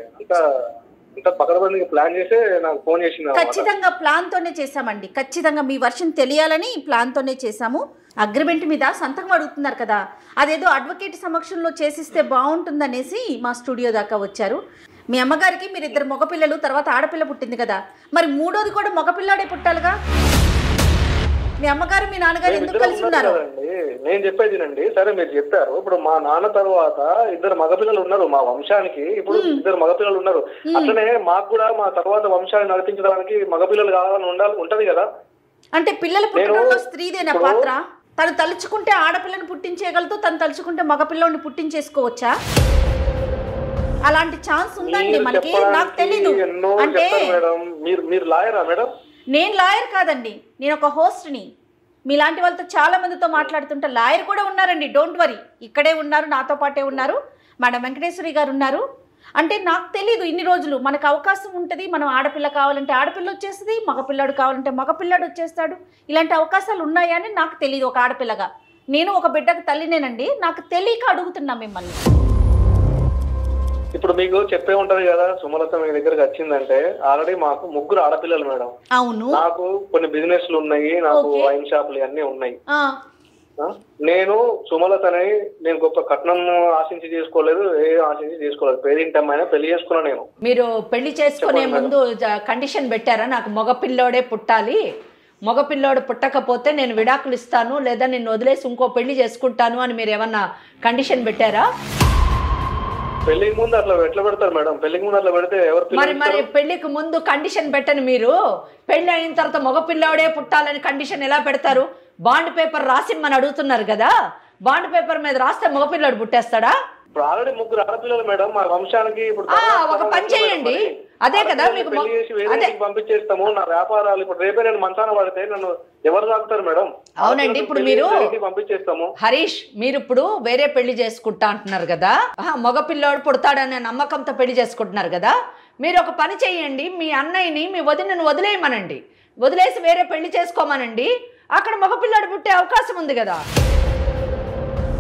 ఖచ్చితంగా ప్లాన్ తోనే చేసామండి. ఖచ్చితంగా మీ వర్షన్ తెలియాలని ప్లాన్ తోనే చేసాము. అగ్రిమెంట్ మీద సంతకం అడుగుతున్నారు కదా, అదేదో అడ్వకేట్ సమక్షంలో చేసిస్తే బాగుంటుందనేసి మా స్టూడియో దాకా వచ్చారు. మీ అమ్మగారికి మీరు 2 మగపిల్లలు, తర్వాత ఆడపిల్ల పుట్టింది కదా, మరి 3వది కూడా మగపిల్లాడే పుట్టాలిగా. మీ అమ్మగారు మీ నాన్నగారు ఎందుకు కలిసి ఉన్నారు? నేను చెప్పేదినండి. సరే మీరు చెప్పారు, ఇప్పుడు మా నాన్న తర్వాత 2 మగపిల్లలు ఉన్నారు మా వంశానికి. ఇప్పుడు 2 మగపిల్లలు ఉన్నారు, అట్లనే మాకు కూడా మా తర్వాత వంశాన్ని నడిపించడానికి మగపిల్లలు కావాలని ఉంటది కదా. అంటే పిల్లలు పుట్టడంలో స్త్రీదేనా పాత్ర? తను తలుచుకుంటే ఆడపిల్లని పుట్టించేయగలదు, తను తలుచుకుంటే మగపిల్లని పుట్టించేసుకోవచ్చా? అలాంటి ఛాన్స్ ఉందండి మనకి. నాకు తెలీదు. అంటే మీరు లాయరా మేడం? నేను లాయర్ కాదండి, నేను ఒక హోస్ట్ని. మీలాంటి వాళ్ళతో చాలా మందితో మాట్లాడుతుంటే లాయర్ కూడా ఉన్నారండి, డోంట్ వరీ. ఇక్కడే ఉన్నారు, నాతో పాటే ఉన్నారు, మేడం వెంకటేశ్వరి గారు ఉన్నారు. అంటే నాకు తెలీదు ఇన్ని రోజులు మనకు అవకాశం ఉంటుంది. మనం ఆడపిల్ల కావాలంటే ఆడపిల్ల వచ్చేస్తుంది, మగపిల్లాడు కావాలంటే మగపిల్లాడు వచ్చేస్తాడు. ఇలాంటి అవకాశాలు ఉన్నాయని నాకు తెలియదు. ఒక ఆడపిల్లగా నేను ఒక బిడ్డకు తల్లినేనండి, నాకు తెలియక అడుగుతున్నా మిమ్మల్ని. ఇప్పుడు మీకు చెప్పే ఉంటది కదా, సుమలత మీ దగ్గరకు వచ్చిందంటే ఆల్రెడీ మాకు 3 ఆడపిల్లలు మేడం. అవును, నాకు కొన్ని బిజినెస్లు ఉన్నాయి, నాకు వైన్ షాపులు అన్నీ ఉన్నాయి. నేను సుమలతని నేను గొప్ప కట్నం ఆశించి చేసుకోలేదు, ఆశించి చేసుకోలేదు. పేరింటమ్మైనా పెళ్లి చేసుకున్నా. నేను మీరు పెళ్లి చేసుకునే ముందు కండిషన్ పెట్టారా? నాకు మగపిల్లోడే పుట్టాలి, మగపిల్లోడు పుట్టకపోతే నేను విడాకులు ఇస్తాను, లేదా నిన్ను వదిలేసి ఇంకో పెళ్లి చేసుకుంటాను అని మీరు ఏమన్నా కండిషన్ పెట్టారా? పెళ్లికి ముందు అట్లా ఎట్లా పెడతారు మేడం? పెళ్లికి ముందు అట్లా పెడితే ఎవరు? మరి పెళ్లికి ముందు కండిషన్ పెట్టని మీరు పెళ్లి అయిన తర్వాత మగపిల్లాడే పుట్టాలని కండిషన్ ఎలా పెడతారు? బాండ్ పేపర్ రాసి మన అడుగుతున్నారు కదా, బాండ్ పేపర్ మీద రాస్తే మగపిల్లాడు పుట్టేస్తాడా? ఇప్పుడు ఆల్రెడీ 3 ఆడపిల్లలు మేడం మా వంశానికి. ఇప్పుడు ఒక పని చేయండి, అదే కదా మీకు పంపించేస్తాము. నా వ్యాపారాలు ఇప్పుడు రేపే నేను మంచాన పడితే నన్ను ఎవరు తాగుతారు మేడం? అవునండి, ఇప్పుడు మీరు పంపించేస్తాము. హరీష్, మీరు ఇప్పుడు వేరే పెళ్లి చేసుకుంటా అంటున్నారు కదా, మగపిల్లోడు పుడతాడనే నమ్మకంతో పెళ్లి చేసుకుంటున్నారు కదా, మీరు ఒక పని చెయ్యండి, మీ అన్నయ్యని మీ వదినను వదిలేయమనండి, వదిలేసి వేరే పెళ్లి చేసుకోమనండి, అక్కడ మగపిల్లాడు పుట్టే అవకాశం ఉంది కదా.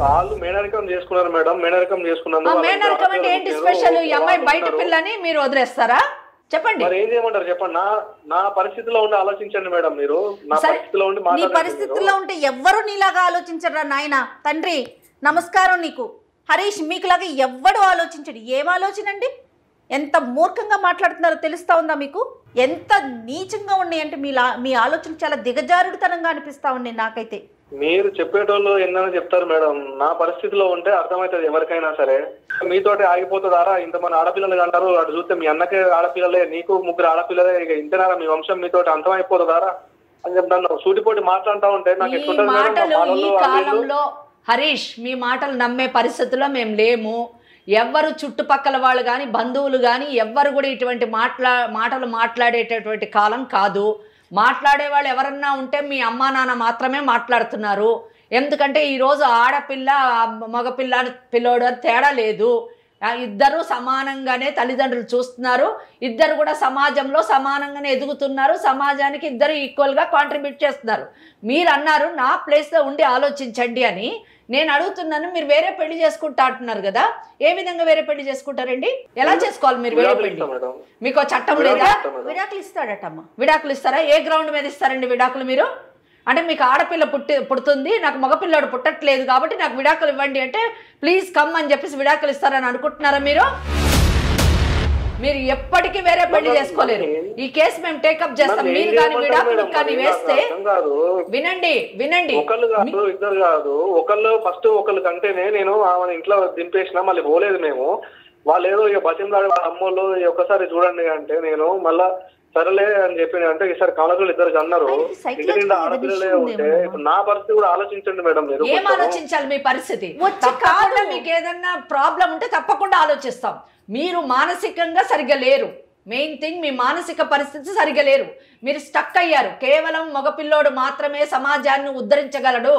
వాళ్ళు మేనరికం చేసుకున్నారు మేడం, మేనరికం చేసుకున్నారు. మేనరికం అంటే ఏంటి స్పెషల్? ఈ అమ్మాయి బయట పిల్లని మీరు వదిలేస్తారా? చెప్పండి. మరి ఏం చేయమంటారు చెప్పండి. నా పరిస్థితిలో ఉండి ఆలోచించండి మేడం. మీరు నా పరిస్థితిలో ఉండి నీ పరిస్థితిలో ఉంటే ఎవ్వరు నీలాగా ఆలోచించరా నాయన. తండ్రి నమస్కారం నీకు. హరీష్, మీకులాగా ఎవ్వడు ఆలోచించడు. ఏం ఆలోచనండి? ఎంత మూర్ఖంగా మాట్లాడుతున్నారో తెలుస్తా ఉందా మీకు? ఎంత నీచంగా ఉన్నాయి అంటే మీ ఆలోచన చాలా దిగజారుడుతనంగా అనిపిస్తా ఉన్నాయి నాకైతే. మీరు చెప్పేటోళ్ళు ఎన్నైనా చెప్తారు మేడం. నా పరిస్థితిలో ఉంటే అర్థమవుతుంది ఎవరికైనా సరే. మీతోటి ఆగిపోతుందారా? ఇంతమంది ఆడపిల్లలు అంటారు, అటు చూస్తే మీ అన్నకే ఆడపిల్లలే, నీకు 3 ఆడపిల్లలే, ఇక ఇంతనారా మీ వంశం మీతోటి అంతమైపోతుందారా అని చెప్తాను. సూటిపోటి మాట్లాడుతూ ఉంటే నాకు ఎట్లుంటుంది? హరీష్, మీ మాటలు నమ్మే పరిస్థితుల్లో మేము లేము. ఎవ్వరు చుట్టుపక్కల వాళ్ళు కానీ బంధువులు కానీ ఎవ్వరు కూడా ఇటువంటి మాటలు మాట్లాడేటటువంటి కాలం కాదు. మాట్లాడే వాళ్ళు ఎవరన్నా ఉంటే మీ అమ్మా నాన్న మాత్రమే మాట్లాడుతున్నారు. ఎందుకంటే ఈరోజు ఆడపిల్ల మగపిల్ల పిల్లోడు అని తేడా లేదు. ఇద్దరు సమానంగానే తల్లిదండ్రులు చూస్తున్నారు. ఇద్దరు కూడా సమాజంలో సమానంగానే ఎదుగుతున్నారు. సమాజానికి ఇద్దరు ఈక్వల్గా కాంట్రిబ్యూట్ చేస్తున్నారు. మీరు అన్నారు నా ప్లేస్లో ఉండి ఆలోచించండి అని. నేను అడుగుతున్నాను, మీరు వేరే పెళ్లి చేసుకుంటా అంటున్నారు కదా, ఏ విధంగా వేరే పెళ్లి చేసుకుంటారండి? ఎలా చేసుకోవాలి మీరు వేరే పెళ్లి? మీకు చట్టం లేదా? విడాకులు ఇస్తాడటమ్మా. విడాకులు ఇస్తారా? ఏ గ్రౌండ్ మీద ఇస్తారండి విడాకులు మీరు? అంటే మీకు ఆడపిల్ల పుడుతుంది, నాకు మగపిల్లాడు పుట్టట్లేదు కాబట్టి నాకు విడాకులు ఇవ్వండి అంటే ప్లీజ్ కమ్ అని చెప్పేసి విడాకులు ఇస్తారని అనుకుంటున్నారా మీరు? మీరు ఎప్పటికీ వేరే పెళ్లి చేసుకోలేరు. ఈ కేసు మేము టేకప్ చేస్తాం. మీరు కానీ విడాకులు కానీ వేస్తే వినండి. ఒకళ్ళు కాదు, ఇద్దరు కాదు, ఒకళ్ళు ఫస్ట్ ఒకళ్ళు కంటేనే నేను ఆమె ఇంట్లో దింపేసినా మళ్ళీ పోలేదు మేము. వాళ్ళు ఏదో ఇక బతిమలాడే అమ్మోళ్ళు ఒక్కసారి చూడండి అంటే నేను మళ్ళా సరేలే అని చెప్పి అంటే ఈసారి కాలకులు ఇద్దరు అన్నారు. ఇంటి నిండా ఆడపిల్లలే ఉంటే ఇప్పుడు నా పరిస్థితి కూడా ఆలోచించండి మేడం. మీరు ఏం ఆలోచించాలి? మీ పరిస్థితి తప్పకుండా మీకు ఏదన్నా ప్రాబ్లం ఉంటే తప్పకుండా ఆలోచిస్తాం. మీరు మానసికంగా సరిగ్గా లేరు. మెయిన్ థింగ్, మీ మానసిక పరిస్థితి సరిగ్గా లేరు. మీరు స్టక్ అయ్యారు. కేవలం మగపిల్లోడు మాత్రమే సమాజాన్ని ఉద్ధరించగలడు,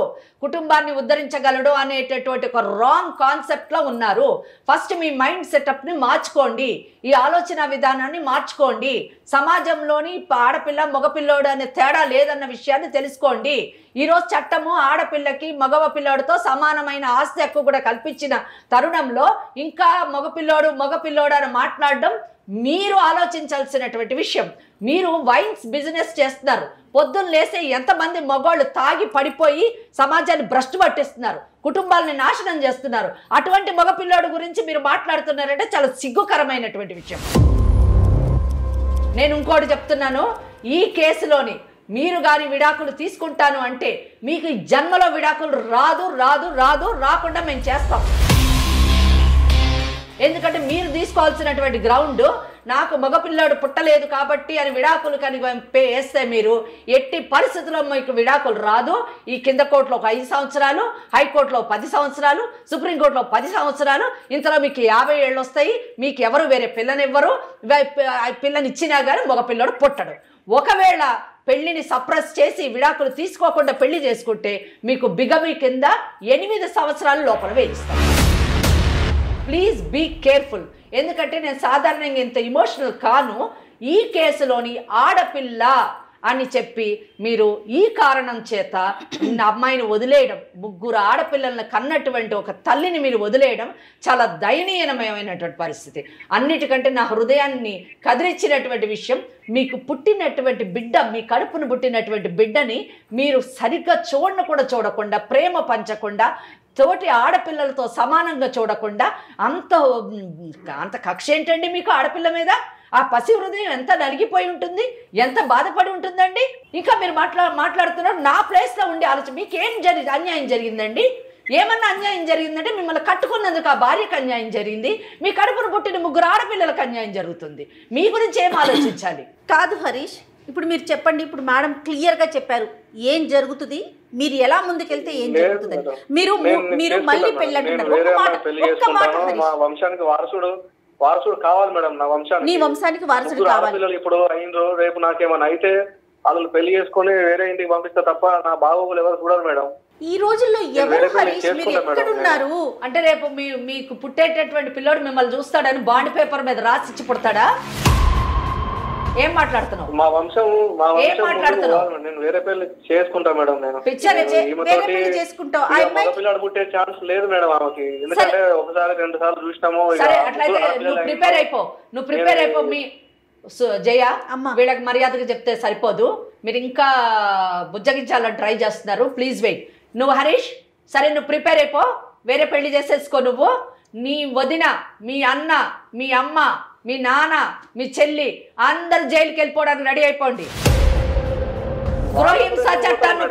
కుటుంబాన్ని ఉద్ధరించగలడు అనేటటువంటి ఒక రాంగ్ కాన్సెప్ట్లో ఉన్నారు. ఫస్ట్ మీ మైండ్ సెటప్ని మార్చుకోండి, ఈ ఆలోచన విధానాన్ని మార్చుకోండి. సమాజంలోని ఆడపిల్ల మగపిల్లోడు అనే తేడా లేదన్న విషయాన్ని తెలుసుకోండి. ఈరోజు చట్టము ఆడపిల్లకి మగవ పిల్లోడితో సమానమైన ఆస్తి హక్కు కూడా కల్పించిన తరుణంలో ఇంకా మగపిల్లోడు అని మాట్లాడడం మీరు ఆలోచించాల్సినటువంటి విషయం. మీరు వైన్స్ బిజినెస్ చేస్తున్నారు. పొద్దున్న లేస్తే ఎంతమంది మగవాళ్ళు తాగి పడిపోయి సమాజాన్ని భ్రష్టు పట్టిస్తున్నారు, కుటుంబాలని నాశనం చేస్తున్నారు. అటువంటి మగపిల్లోడు గురించి మీరు మాట్లాడుతున్నారంటే చాలా సిగ్గుకరమైనటువంటి విషయం. నేను ఇంకోటి చెప్తున్నాను, ఈ కేసులోని మీరు కానీ విడాకులు తీసుకుంటాను అంటే మీకు ఈ జన్మలో విడాకులు రాకుండా మేము చేస్తాం. ఎందుకంటే మీరు తీసుకోవాల్సినటువంటి గ్రౌండ్ నాకు మగపిల్లాడు పుట్టలేదు కాబట్టి అని విడాకులు కానీ వేస్తే మీరు ఎట్టి పరిస్థితుల్లో మీకు విడాకులు రాదు. ఈ కింద కోర్టులో ఒక 5 సంవత్సరాలు, హైకోర్టులో 10 సంవత్సరాలు, సుప్రీంకోర్టులో 10 సంవత్సరాలు, ఇంతలో మీకు 50 ఏళ్ళు వస్తాయి. మీకు ఎవరు వేరే పిల్లనివ్వరు. పిల్లనిచ్చినా కానీ మగపిల్లాడు పుట్టడు. ఒకవేళ పెళ్లిని సప్రెస్ చేసి విడాకులు తీసుకోకుండా పెళ్లి చేసుకుంటే మీకు బిగమి కింద 8 సంవత్సరాల లోపల వేయిస్తాం. Please be careful. ఎందుకంటే నేను సాధారణంగా ఇంత ఇమోషనల్ కాను. ఈ కేసులోని ఆడపిల్ల అని చెప్పి మీరు ఈ కారణం చేత అమ్మాయిని వదిలేయడం, 3 ఆడపిల్లలను కన్నటువంటి ఒక తల్లిని మీరు వదిలేయడం చాలా దయనీయమైనటువంటి పరిస్థితి. అన్నిటికంటే నా హృదయాన్ని కదిలించినటువంటి విషయం, మీకు పుట్టినటువంటి బిడ్డ, మీ కడుపును పుట్టినటువంటి బిడ్డని మీరు సరిగ్గా చూడకుండా, ప్రేమ పంచకుండా, తోటి ఆడపిల్లలతో సమానంగా చూడకుండా అంత కక్ష ఏంటండి మీకు ఆడపిల్ల మీద? ఆ పసి హృదయం ఎంత నలిగిపోయి ఉంటుంది, ఎంత బాధపడి ఉంటుందండి. ఇంకా మీరు మాట్లాడుతున్నారు నా ప్లేస్లో ఉండి ఆలోచన. మీకేం అన్యాయం జరిగిందండి? ఏమన్నా అన్యాయం జరిగిందంటే మిమ్మల్ని కట్టుకున్నందుకు ఆ భార్యకు అన్యాయం జరిగింది, మీ కడుపును పుట్టిన 3 ఆడపిల్లలకు అన్యాయం జరుగుతుంది. మీ గురించి ఏం ఆలోచించాలి? కాదు హరీష్, ఇప్పుడు మీరు చెప్పండి. ఇప్పుడు మేడం క్లియర్గా చెప్పారు ఏం జరుగుతుంది, మీరు ఎలా ముందుకెళ్తే ఏం జరుగుతుంది. మీరు మళ్ళీ పెళ్ళంటున్నారు. మా వంశానికి వారసుడు కావాలి మేడం. నా వంశానికి, నీ వంశానికి వారసుడు కావాలి. ఇప్పుడు అయినరు, రేపు నాకేమైనా అయితే వాళ్ళు పెళ్లి చేసుకొని వేరే ఇంటికి పంపిస్తే తప్ప నా బాగోగులు ఎవరు చూడరు మేడం. ఈ రోజుల్లో ఎవరు వేరే పెళ్లి హరీష్ మీరు చేసుకుంటా మేడం ఎక్కడున్నారు? అంటే రేపు మీకు పుట్టేటటువంటి పిల్లోడు మిమ్మల్ని చూస్తాడని బాండ్ పేపర్ మీద రాసిచ్చి పుడతాడా? ఏం మాట్లాడుతున్నావు? మా వంశం ఏం మాట్లాడుతున్నావు? నేను వేరే పెళ్లి చేసుకుంటా మేడం. నేను పిక్చర్ వేరే పెళ్లి చేసుకుంటావు. ఆ అమ్మాయి మగపిల్లాడు పుట్టే ఛాన్స్ లేదు మేడం ఆమెకి. ఎందుకంటే ఒకసారి 2 సార్లు చూసినాము. సరే అట్లయితే నువ్వు ప్రిపేర్ అయిపో. మీ జయ వీళ్ళకి మర్యాదగా చెప్తే సరిపోదు, మీరు ఇంకా బుజ్జగించాలని ట్రై చేస్తున్నారు. Please wait. నువ్వు హరీష్ సరే నువ్వు ప్రిపేర్ అయిపో, వేరే పెళ్లి చేసేసుకో. నువ్వు నీ వదిన, మీ అన్న, మీ అమ్మ, మీ నాన్న, మీ చెల్లి అందరు జైలుకి వెళ్ళిపోవడానికి రెడీ అయిపోండి. గృహహింసా చట్టాన్ని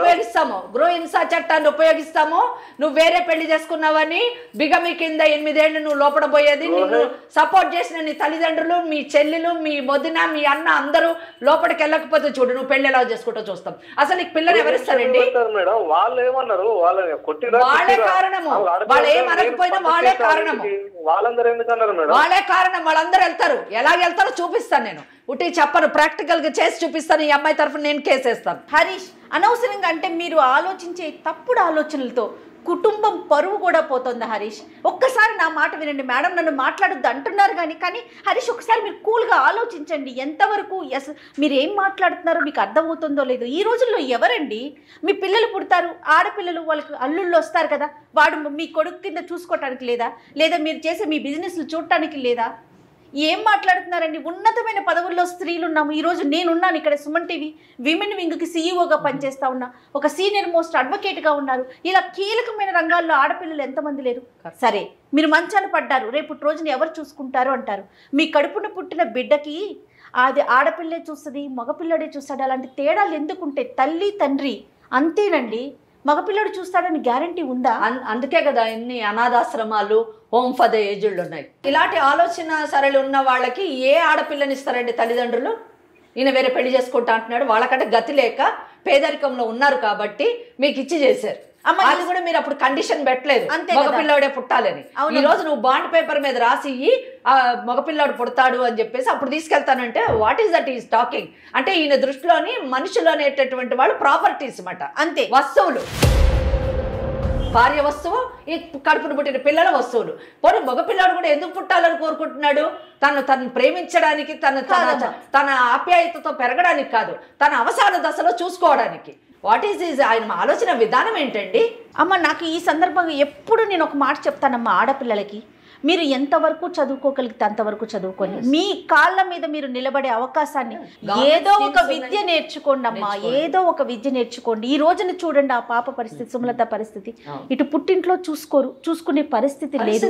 ఉపయోగిస్తాము. నువ్వు వేరే పెళ్లి చేసుకున్నావని బిగమి కింద 8 ఏళ్ళు నువ్వు లోపల పోయేది. నిన్ను సపోర్ట్ చేసిన నీ తల్లిదండ్రులు, మీ చెల్లెలు, మీ వదిన, మీ అన్న అందరూ లోపలికి వెళ్ళకపోతే చూడు నువ్వు పెళ్లి ఎలా చేసుకుంటూ చూస్తాం. అసలు నీకు పిల్లలు ఎవరిస్తారండి? వాళ్ళే కారణము. వాళ్ళు ఏమనకపోయినా వాళ్ళే కారణము. వాళ్ళే కారణం. వాళ్ళందరూ వెళ్తారు. ఎలా వెళ్తారో చూపిస్తాను నేను. ఉట్టి చెప్పను, ప్రాక్టికల్ గా చేసి చూపిస్తాను. ఈ అమ్మాయి తరఫున నేను కేసేస్తాను. హరీష్ అనవసరంగా అంటే మీరు ఆలోచించే తప్పుడు ఆలోచనలతో కుటుంబం పరువు కూడా పోతుంది. హరీష్ ఒక్కసారి నా మాట వినండి. మేడం నన్ను మాట్లాడొద్దు అంటున్నారు కానీ హరీష్ ఒకసారి మీరు కూల్గా ఆలోచించండి. ఎంతవరకు మీరు ఏం మాట్లాడుతున్నారో మీకు అర్థమవుతుందో లేదో. ఈ రోజుల్లో ఎవరండి మీ పిల్లలు పుడతారు, ఆడపిల్లలు వాళ్ళకి అల్లుళ్ళు వస్తారు కదా, వాడు మీ కొడుకు కింద చూసుకోవటానికి లేదా మీరు చేసే మీ బిజినెస్లు చూడటానికి లేదా? ఏం మాట్లాడుతున్నారండి? ఉన్నతమైన పదవుల్లో స్త్రీలు ఉన్నాము. ఈరోజు నేనున్నాను ఇక్కడ సుమన్ టీవీ విమెన్ వింగ్కి సీఈఓగా పనిచేస్తా ఉన్నా, ఒక సీనియర్ మోస్ట్ అడ్వకేట్గా ఉన్నారు. ఇలా కీలకమైన రంగాల్లో ఆడపిల్లలు ఎంతమంది లేరు? సరే మీరు మంచాన పడ్డారు, రేపు రోజున ఎవరు చూసుకుంటారు అంటారు. మీ కడుపున పుట్టిన బిడ్డకి అది ఆడపిల్లే చూస్తుంది, మగపిల్లడే చూస్తాడు. అలాంటి తేడాలు ఎందుకుంటే తల్లి తండ్రి అంతేనండి. మగపిల్లడు చూస్తాడని గ్యారంటీ ఉందా? అందుకే కదా ఇన్ని అనాథాశ్రమాలు, హోమ్ ఫర్ ద ఏజ్డ్ ఉన్నాయి. ఇలాంటి ఆలోచన సరళి ఉన్న వాళ్ళకి ఏ ఆడపిల్లని ఇస్తారండి తల్లిదండ్రులు? ఈయన వేరే పెళ్లి చేసుకుంటా అంటున్నాడు. వాళ్ళకంటే గతి లేక పేదరికంలో ఉన్నారు కాబట్టి మీకు ఇచ్చి చేశారు. అది కూడా మీరు అప్పుడు కండిషన్ పెట్టలేదు మగపిల్లాడే పుట్టాలని. ఈ రోజు నువ్వు బాండ్ పేపర్ మీద రాసి మగపిల్లాడు పుడతాడు అని చెప్పేసి అప్పుడు తీసుకెళ్తానంటే what is that is talking? అంటే ఈయన దృష్టిలోని మనుషులు అనేటటువంటి వాళ్ళు ప్రాపర్టీస్ అన్నమాట. అంతే, వస్తువులు. భార్య వస్తువు, ఈ కడుపును పుట్టిన పిల్లల వస్తువులు. పోనీ మగపిల్లాడు కూడా ఎందుకు పుట్టాలని కోరుకుంటున్నాడు? తను ప్రేమించడానికి, తన ఆప్యాయతతో పెరగడానికి కాదు, తన అవసాన దశలో చూసుకోవడానికి. వాట్ ఈస్ ఆయన ఆలోచన విధానం ఏంటండి? అమ్మ నాకు ఈ సందర్భంగా ఎప్పుడు నేను ఒక మాట చెప్తానమ్మా, ఆడపిల్లలకి మీరు ఎంతవరకు చదువుకోగలిగితే అంతవరకు చదువుకోండి. మీ కాళ్ళ మీద మీరు నిలబడే అవకాశాన్ని ఏదో ఒక విద్య నేర్చుకోండి అమ్మా, ఏదో ఒక విద్య నేర్చుకోండి. ఈ రోజున చూడండి ఆ పాప పరిస్థితి, సుమలత పరిస్థితి. ఇటు పుట్టింట్లో చూసుకునే పరిస్థితి లేదు,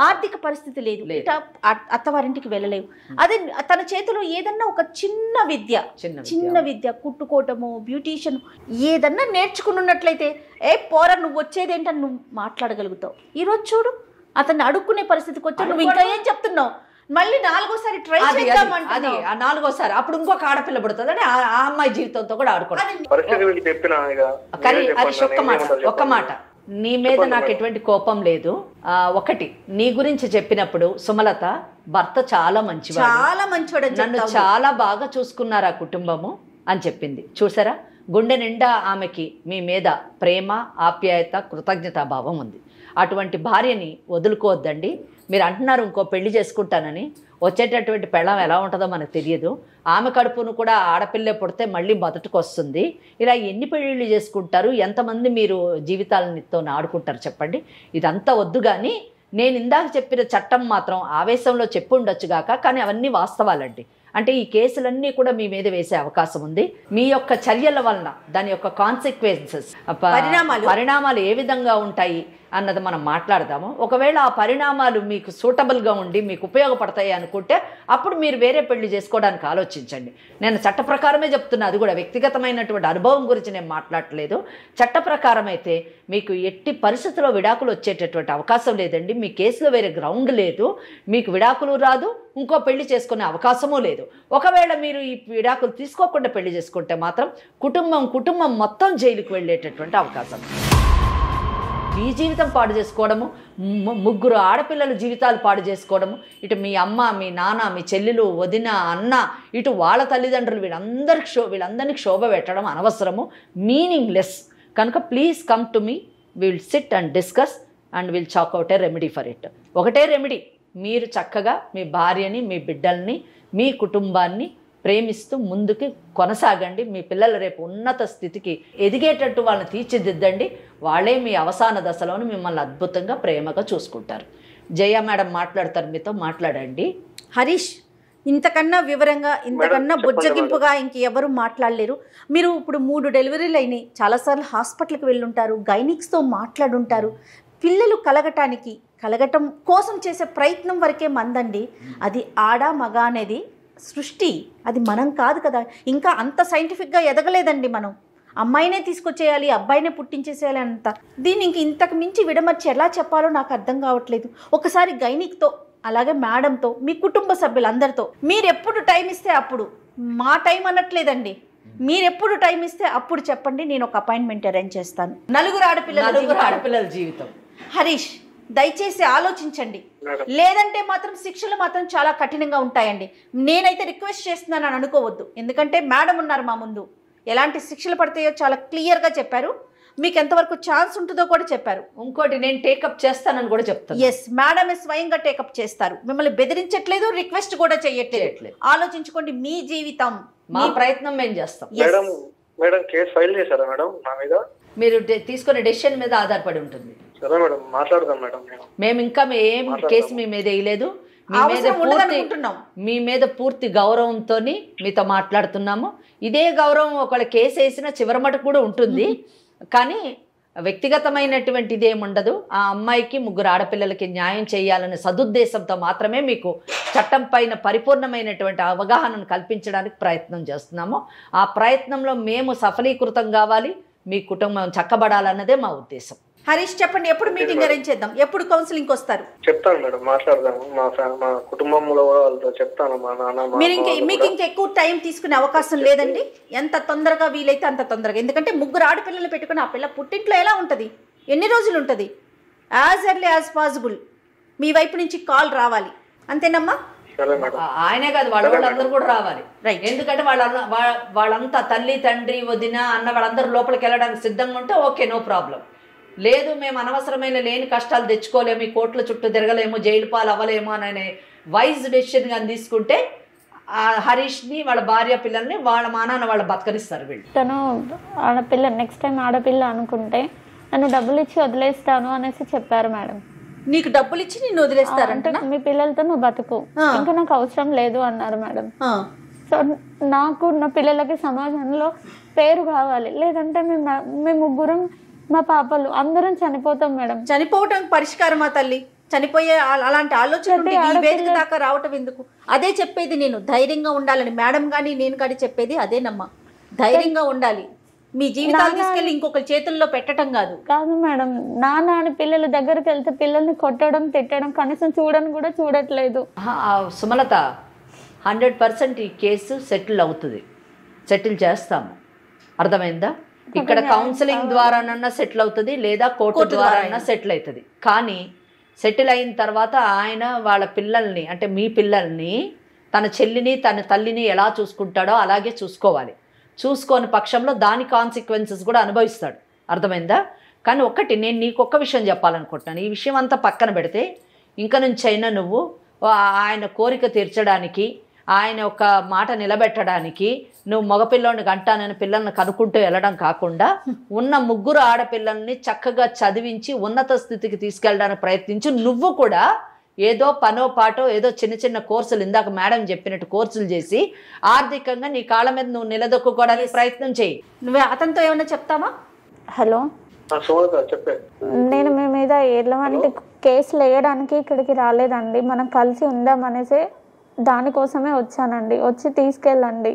ఆర్థిక పరిస్థితి లేదు, ఇటు అత్తవారింటికి వెళ్ళలేవు. అదే తన చేతిలో ఏదన్నా ఒక చిన్న విద్య కుట్టుకోవటము, బ్యూటీషియన్ ఏదన్నా నేర్చుకున్నట్లయితే పోరా నువ్వు వచ్చేదేంటని నువ్వు మాట్లాడగలుగుతావు. ఈరోజు చూడు అతన్ని అడుక్కునే పరిస్థితికి వచ్చావు. నువ్వు ఇంకా ఏం చెప్తున్నావు? మళ్ళీ 4వసారి ట్రై చేద్దామంటే 4వసారి అప్పుడు ఇంకొక ఆడపిల్ల పడుతుంది అని ఆ అమ్మాయి జీవితంతో కూడా ఆడుకోవడం. ఒక్క మాట, నీ మీద నాకు ఎటువంటి కోపం లేదు. ఒకటి, నీ గురించి చెప్పినప్పుడు సుమలత భర్త చాలా మంచివాడు, నన్ను చాలా బాగా చూసుకున్నారు ఆ కుటుంబము అని చెప్పింది. చూసారా, గుండె నిండా ఆమెకి మీ మీద ప్రేమ, ఆప్యాయత, కృతజ్ఞతాభావం ఉంది. అటువంటి భార్యని వదులుకోవద్దండి. మీరు అంటున్నారు ఇంకో పెళ్లి చేసుకుంటానని, వచ్చేటటువంటి పెళ్ళం ఎలా ఉంటుందో మనకు తెలియదు. ఆమె కడుపును కూడా ఆడపిల్లే పుడితే మళ్ళీ మొదటికి వస్తుంది. ఇలా ఎన్ని పెళ్ళిళ్ళు చేసుకుంటారు? ఎంతమంది మీరు జీవితాలతో ఆడుకుంటారు చెప్పండి? ఇదంతా వద్దు. కానీ నేను ఇందాక చెప్పిన చట్టం మాత్రం ఆవేశంలో చెప్పి ఉండొచ్చుగాక, కానీ అవన్నీ వాస్తవాలండి. అంటే ఈ కేసులన్నీ కూడా మీ మీద వేసే అవకాశం ఉంది. మీ యొక్క చర్యల వలన దాని యొక్క కాన్సిక్వెన్సెస్, పరిణామాలు ఏ విధంగా ఉంటాయి అన్నది మనం మాట్లాడదాము. ఒకవేళ ఆ పరిణామాలు మీకు సూటబుల్గా ఉండి మీకు ఉపయోగపడతాయి అనుకుంటే అప్పుడు మీరు వేరే పెళ్లి చేసుకోవడానికి ఆలోచించండి. నేను చట్ట ప్రకారమే చెప్తున్నా, అది కూడా వ్యక్తిగతమైనటువంటి అనుభవం గురించి నేను మాట్లాడలేదు. చట్ట ప్రకారం అయితే మీకు ఎట్టి పరిస్థితుల్లో విడాకులు వచ్చేటటువంటి అవకాశం లేదండి. మీ కేసులో వేరే గ్రౌండ్ లేదు, మీకు విడాకులు రాదు, ఇంకో పెళ్లి చేసుకునే అవకాశమూ లేదు. ఒకవేళ మీరు ఈ విడాకులు తీసుకోకుండా పెళ్లి చేసుకుంటే మాత్రం కుటుంబం మొత్తం జైలుకు వెళ్ళేటటువంటి అవకాశం. నీ జీవితం పాడు చేసుకోవడము, ముగ్గురు ఆడపిల్లల జీవితాలు పాడు చేసుకోవడము, ఇటు మీ అమ్మ, మీ నాన్న, మీ చెల్లెలు, వదిన, అన్న, ఇటు వాళ్ళ తల్లిదండ్రులు వీళ్ళందరినీ క్షోభ పెట్టడం అనవసరము, మీనింగ్లెస్. కనుక please come to me, will SIT and discuss and will chalk out A remedy for it. ఒకటే రెమెడీ, మీరు చక్కగా మీ భార్యని, మీ బిడ్డల్ని, మీ కుటుంబాన్ని ప్రేమిస్తూ ముందుకు కొనసాగండి. మీ పిల్లలు రేపు ఉన్నత స్థితికి ఎదిగేటట్టు వాళ్ళని తీర్చిదిద్దండి. వాళ్ళే మీ అవసాన దశలోని మిమ్మల్ని అద్భుతంగా ప్రేమగా చూసుకుంటారు. జయ మేడం మాట్లాడతారు, మీతో మాట్లాడండి. హరీష్, ఇంతకన్నా వివరంగా, ఇంతకన్నా బుజ్జగింపుగా ఇంకెవరు మాట్లాడలేరు. మీరు ఇప్పుడు 3 డెలివరీలు అయినాయి, చాలాసార్లు హాస్పిటల్కి వెళ్ళుంటారు, గైనిక్స్తో మాట్లాడుంటారు. పిల్లలు కలగటం కోసం చేసే ప్రయత్నం వరకే మందండి. అది ఆడ మగ అనేది సృష్టి, అది మనం కాదు కదా. ఇంకా అంత సైంటిఫిక్గా ఎదగలేదండి మనం. అమ్మాయినే తీసుకొచ్చేయాలి, అబ్బాయినే పుట్టించేసేయాలి అంత. దీన్ని ఇంతకు మించి విడమర్చి ఎలా చెప్పాలో నాకు అర్థం కావట్లేదు. ఒకసారి గైనిక్తో, అలాగే మేడంతో, మీ కుటుంబ సభ్యులందరితో మీరు ఎప్పుడు టైం ఇస్తే అప్పుడు, మా టైం అనట్లేదండి, మీరు ఎప్పుడు టైం ఇస్తే అప్పుడు చెప్పండి, నేను ఒక అపాయింట్మెంట్ అరేంజ్ చేస్తాను. నలుగురు ఆడపిల్లల జీవితం. హరీష్, దయచేసి ఆలోచించండి, లేదంటే మాత్రం శిక్షలు మాత్రం చాలా కఠినంగా ఉంటాయండి. నేనైతే రిక్వెస్ట్ చేస్తున్నానని అనుకోవద్దు, ఎందుకంటే మేడం ఉన్నారు మా ముందు. ఎలాంటి శిక్షలు పడతాయో చాలా క్లియర్గా చెప్పారు, మీకు ఎంతవరకు ఛాన్స్ ఉంటుందో కూడా చెప్పారు. ఇంకోటి, నేను టేకప్ చేస్తానని కూడా చెప్తాను. ఎస్, మేడమే స్వయంగా టేకప్ చేస్తారు, మిమ్మల్ని బెదిరించట్లేదు, రిక్వెస్ట్ కూడా చేయట్లేదు. ఆలోచించుకోండి, మీ జీవితం, మా ప్రయత్నం మేము చేస్తాం. మేడం కేసు ఫైల్ చేశారా మేడం నా మీద? మీరు తీసుకునే డెసిషన్ మీద ఆధారపడి ఉంటుంది. సరే మేడం, మాట్లాడదాం మేడం. మేము ఇంకా ఏం కేసు మీ మీద వేయలేదు, మీ మీద పూర్తి గౌరవంతో మీతో మాట్లాడుతున్నాము. ఇదే గౌరవం ఒకళ్ళ కేసు వేసినా చివరి మటుకు కూడా ఉంటుంది, కానీ వ్యక్తిగతమైనటువంటిది ఏముండదు. ఆ అమ్మాయికి, 3 ఆడపిల్లలకి న్యాయం చేయాలనే సదుద్దేశంతో మాత్రమే మీకు చట్టం పైన పరిపూర్ణమైనటువంటి అవగాహనను కల్పించడానికి ప్రయత్నం చేస్తున్నాము. ఆ ప్రయత్నంలో మేము సఫలీకృతం కావాలి, మీ కుటుంబం చక్కబడాలన్నదే మా ఉద్దేశం. హరీష్, చెప్పండి, ఎప్పుడు మీటింగ్ అరేంజ్ చేద్దాం, ఎప్పుడు కౌన్సిలింగ్ వస్తారు? చెప్తాను మేడం, మాట్లాడదాము. మా కుటుంబంలో వాళ్ళతో చెప్తాను. మా నాన్న, మీకు ఇంకా ఎక్కువ టైం తీసుకునే అవకాశం లేదండి. ఎంత తొందరగా వీలైతే అంత తొందరగా, ఎందుకంటే 3 ఆడపిల్లలు పెట్టుకుని ఆ పిల్ల పుట్టింట్లో ఎలా ఉంటుంది, ఎన్ని రోజులు ఉంటుంది, యాజ్ ఎర్లీ యాజ్ పాసిబుల్ మీ వైపు నుంచి కాల్ రావాలి, అంతేనమ్మా? ఆయనే కాదు, వాళ్ళందరూ కూడా రావాలి. ఎందుకంటే వాళ్ళంతా తల్లి, తండ్రి, వదిన, అన్న వాళ్ళందరూ లోపలికి వెళ్ళడానికి సిద్ధంగా ఉంటే ఓకే, నో ప్రాబ్లం. లేదు, మేము అనవసరమైన లేని కష్టాలు తెచ్చుకోలేము, ఈ కోర్టుల చుట్టూ తిరగలేము, జైలు పాలు అవ్వలేము అనే వైజ్ డెసిషన్ కానీ తీసుకుంటే హరీష్ని, వాళ్ళ భార్య, పిల్లల్ని వాళ్ళ మానాన్న వాళ్ళు బతకనిస్తారు. వీళ్ళు తను ఆడపిల్ల, నెక్స్ట్ టైం ఆడపిల్ల అనుకుంటే నన్ను డబ్బులు ఇచ్చి వదిలేస్తాను అనేసి చెప్పారు మేడం. నీకు డబ్బులు ఇచ్చి నేను వదిలేస్తారంటే మీ పిల్లలతో నువ్వు బతుకు, ఇంకా నాకు అవసరం లేదు అన్నారు మేడం. సో నాకు, నా పిల్లలకి సమాజంలో పేరు కావాలి, లేదంటే మేము 3 మా పాపలు అందరం చనిపోతాం మేడం. చనిపోవటం పరిష్కారమా తల్లి? చనిపోయే అలాంటి ఆలోచన వేదిక దాకా రావటం ఎందుకు? అదే చెప్పేది నేను, ధైర్యంగా ఉండాలని. మేడం కానీ నేను కానీ చెప్పేది అదేనమ్మా, ధైర్యంగా ఉండాలి. మీ జీవితాలు తీసుకెళ్ళి ఇంకొకరి చేతుల్లో పెట్టడం కాదు. కాదు మేడం, నాన్న అని పిల్లల దగ్గరికి వెళ్తే పిల్లల్ని కొట్టడం, తిట్టడం, కనీసం చూడని కూడా చూడట్లేదు. సుమలత, 100% ఈ కేసు సెటిల్ అవుతుంది, సెటిల్ చేస్తాము, అర్థమైందా? ఇక్కడ కౌన్సిలింగ్ ద్వారానన్నా సెటిల్ అవుతుంది, లేదా కోర్టు ద్వారా సెటిల్ అవుతుంది. కానీ సెటిల్ అయిన తర్వాత ఆయన వాళ్ళ పిల్లల్ని, అంటే మీ పిల్లల్ని, తన చెల్లిని, తన తల్లిని ఎలా చూసుకుంటాడో అలాగే చూసుకోవాలి. చూసుకోని పక్షంలో దాని కాన్సిక్వెన్సెస్ కూడా అనుభవిస్తాడు, అర్థమైందా? కానీ నేను నీకు ఒక్క విషయం చెప్పాలనుకుంటున్నాను. ఈ విషయం అంతా పక్కన పెడితే, ఇంక నుంచి అయినా నువ్వు ఆయన కోరిక తీర్చడానికి, ఆయన ఒక మాట నిలబెట్టడానికి నువ్వు మగపిల్లోని గంటానని పిల్లల్ని కనుక్కుంటూ వెళ్ళడం కాకుండా, ఉన్న 3 ఆడపిల్లల్ని చక్కగా చదివించి ఉన్నత స్థితికి తీసుకెళ్ళడానికి ప్రయత్నించి, నువ్వు కూడా ఏదో పనో పాటో ఏదో చిన్న కోర్సులు, ఇందాక మేడం చెప్పినట్టు కోర్సులు చేసి ఆర్థికంగా నీ కాళ్ళ మీద నువ్వు నిలదొక్కుకోవడానికి ప్రయత్నం చేయి. నువ్వే అతనితో ఏమన్నా చెప్తావా? హలో, నేను మీ మీద ఎలాంటి కేసులు వేయడానికి ఇక్కడికి రాలేదండి, మనం కలిసి ఉందామనేసి దానికోసమే వచ్చానండి. వచ్చి తీసుకెళ్ళండి.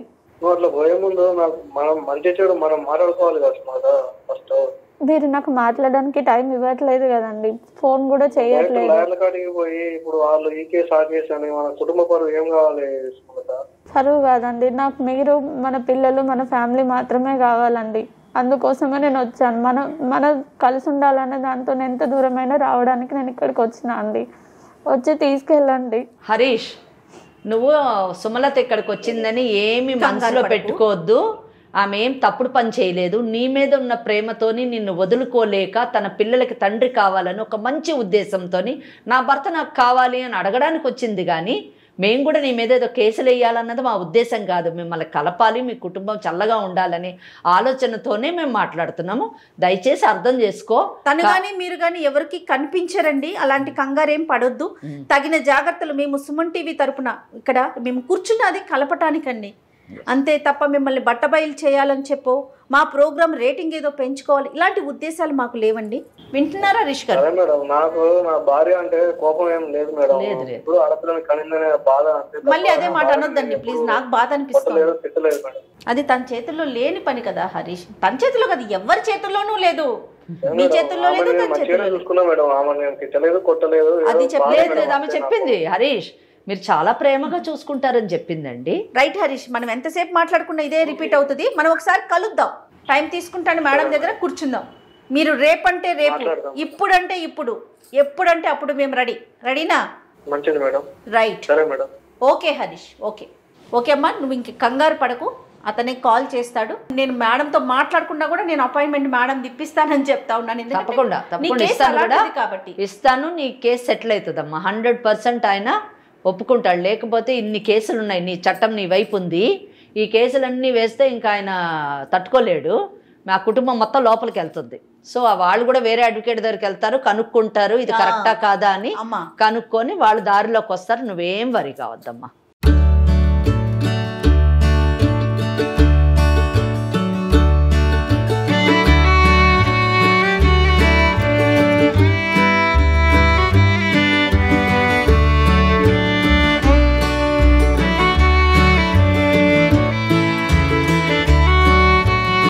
మీరు నాకు మాట్లాడడానికి టైం ఇవ్వట్లేదు కదండి, ఫోన్ కూడా చేయట్లేదు. పరువు కాదండి నాకు, మీరు, మన పిల్లలు, మన ఫ్యామిలీ మాత్రమే కావాలండి. అందుకోసమే నేను వచ్చాను. మనం కలిసి ఉండాలనే దాంతో ఎంత దూరమైనా రావడానికి నేను ఇక్కడికి వచ్చిన అండి. వచ్చి తీసుకెళ్ళండి. హరీష్, నువ్వు సుమలత ఇక్కడికి వచ్చిందని ఏమి మనసులో పెట్టుకోవద్దు. ఆమె ఏం తప్పుడు పని చేయలేదు. నీ మీద ఉన్న ప్రేమతోని నిన్ను వదులుకోలేక తన పిల్లలకి తండ్రి కావాలని ఒక మంచి ఉద్దేశంతోని నా భర్త నాకు కావాలి అని అడగడానికి వచ్చింది. కానీ మేము కూడా నీ మీద ఏదో కేసులు వేయాలన్నది మా ఉద్దేశం కాదు. మిమ్మల్ని కలపాలి, మీ కుటుంబం చల్లగా ఉండాలని ఆలోచనతోనే మేము మాట్లాడుతున్నాము. దయచేసి అర్థం చేసుకో. తను కానీ మీరు కానీ ఎవరికి కనిపించరండి. అలాంటి కంగారేం పడొద్దు. తగిన జాగ్రత్తలు మేము సుమన్ టీవీ తరపున ఇక్కడ మేము కూర్చున్నది కలపటానికండి, అంతే తప్ప మిమ్మల్ని బట్టబయలు చేయాలని చెప్పో మా ప్రోగ్రామ్ రేటింగ్ ఏదో పెంచుకోవాలి ఇలాంటి ఉద్దేశాలు మాకు లేవండి. వింటున్నారా హరీష్ గారు? మేడం, నాకు నా భార్య అంటే కోపం ఏం లేదు మేడం. ఇప్పుడు ఆడపిల్లని కనిందనే బాధ. మళ్ళీ అదే మాట అనొద్దండి ప్లీజ్. నాకు బాధ అనిపిస్తుంది. అది తన చేతుల్లో లేని పని కదా హరీష్. తన చేతిలో కదా, ఎవరి చేతుల్లోనూ లేదు. మీ చేతుల్లో లేదు, తన చేతుల్లో చూసుకున్నా మేడం. ఆమె తిట్టలేదు, కొట్టలేదు. అది చెప్పలేదు. ఆమె చెప్పింది హరీష్ మీరు చాలా ప్రేమగా చూసుకుంటారని చెప్పిందండి. రైట్ హరీష్, మనం ఎంతసేపు మాట్లాడుకున్నా ఇదే రిపీట్ అవుతుంది. మనం ఒకసారి కలుద్దాం, టైం తీసుకుంటాను మేడం దగ్గర కూర్చుందాం. మీరు రేపంటే రేపు, ఇప్పుడంటే ఇప్పుడు, ఎప్పుడంటే అప్పుడు మేము రెడీనా? మంచిది మేడం. రైట్, సరే madam. Okay Harish, okay okay అమ్మా. నువ్వు ఇంక కంగారు పడకు, అతనే కాల్ చేస్తాడు. నేను మేడంతో మాట్లాడకుండా కూడా నేను అపాయింట్మెంట్ మేడం ఇప్పిస్తానని చెప్తా ఉన్నాను. తప్పకుండా కాబట్టి ఇస్తాను. నీ కేసు సెటిల్ అవుతుందమ్మా 100%. ఆయన ఒప్పుకుంటాడు. లేకపోతే ఇన్ని కేసులు ఉన్నాయి, నీ చట్టం నీ వైపు ఉంది. ఈ కేసులన్నీ వేస్తే ఇంకా ఆయన తట్టుకోలేడు. మా కుటుంబం మొత్తం లోపలికి వెళ్తుంది. సో వాళ్ళు కూడా వేరే అడ్వకేట్ దగ్గరికి వెళ్తారు, కనుక్కుంటారు ఇది కరెక్టా కాదా అని. కనుక్కొని వాళ్ళు దారిలోకి వస్తారు. నువ్వేం వరి కావద్దమ్మా.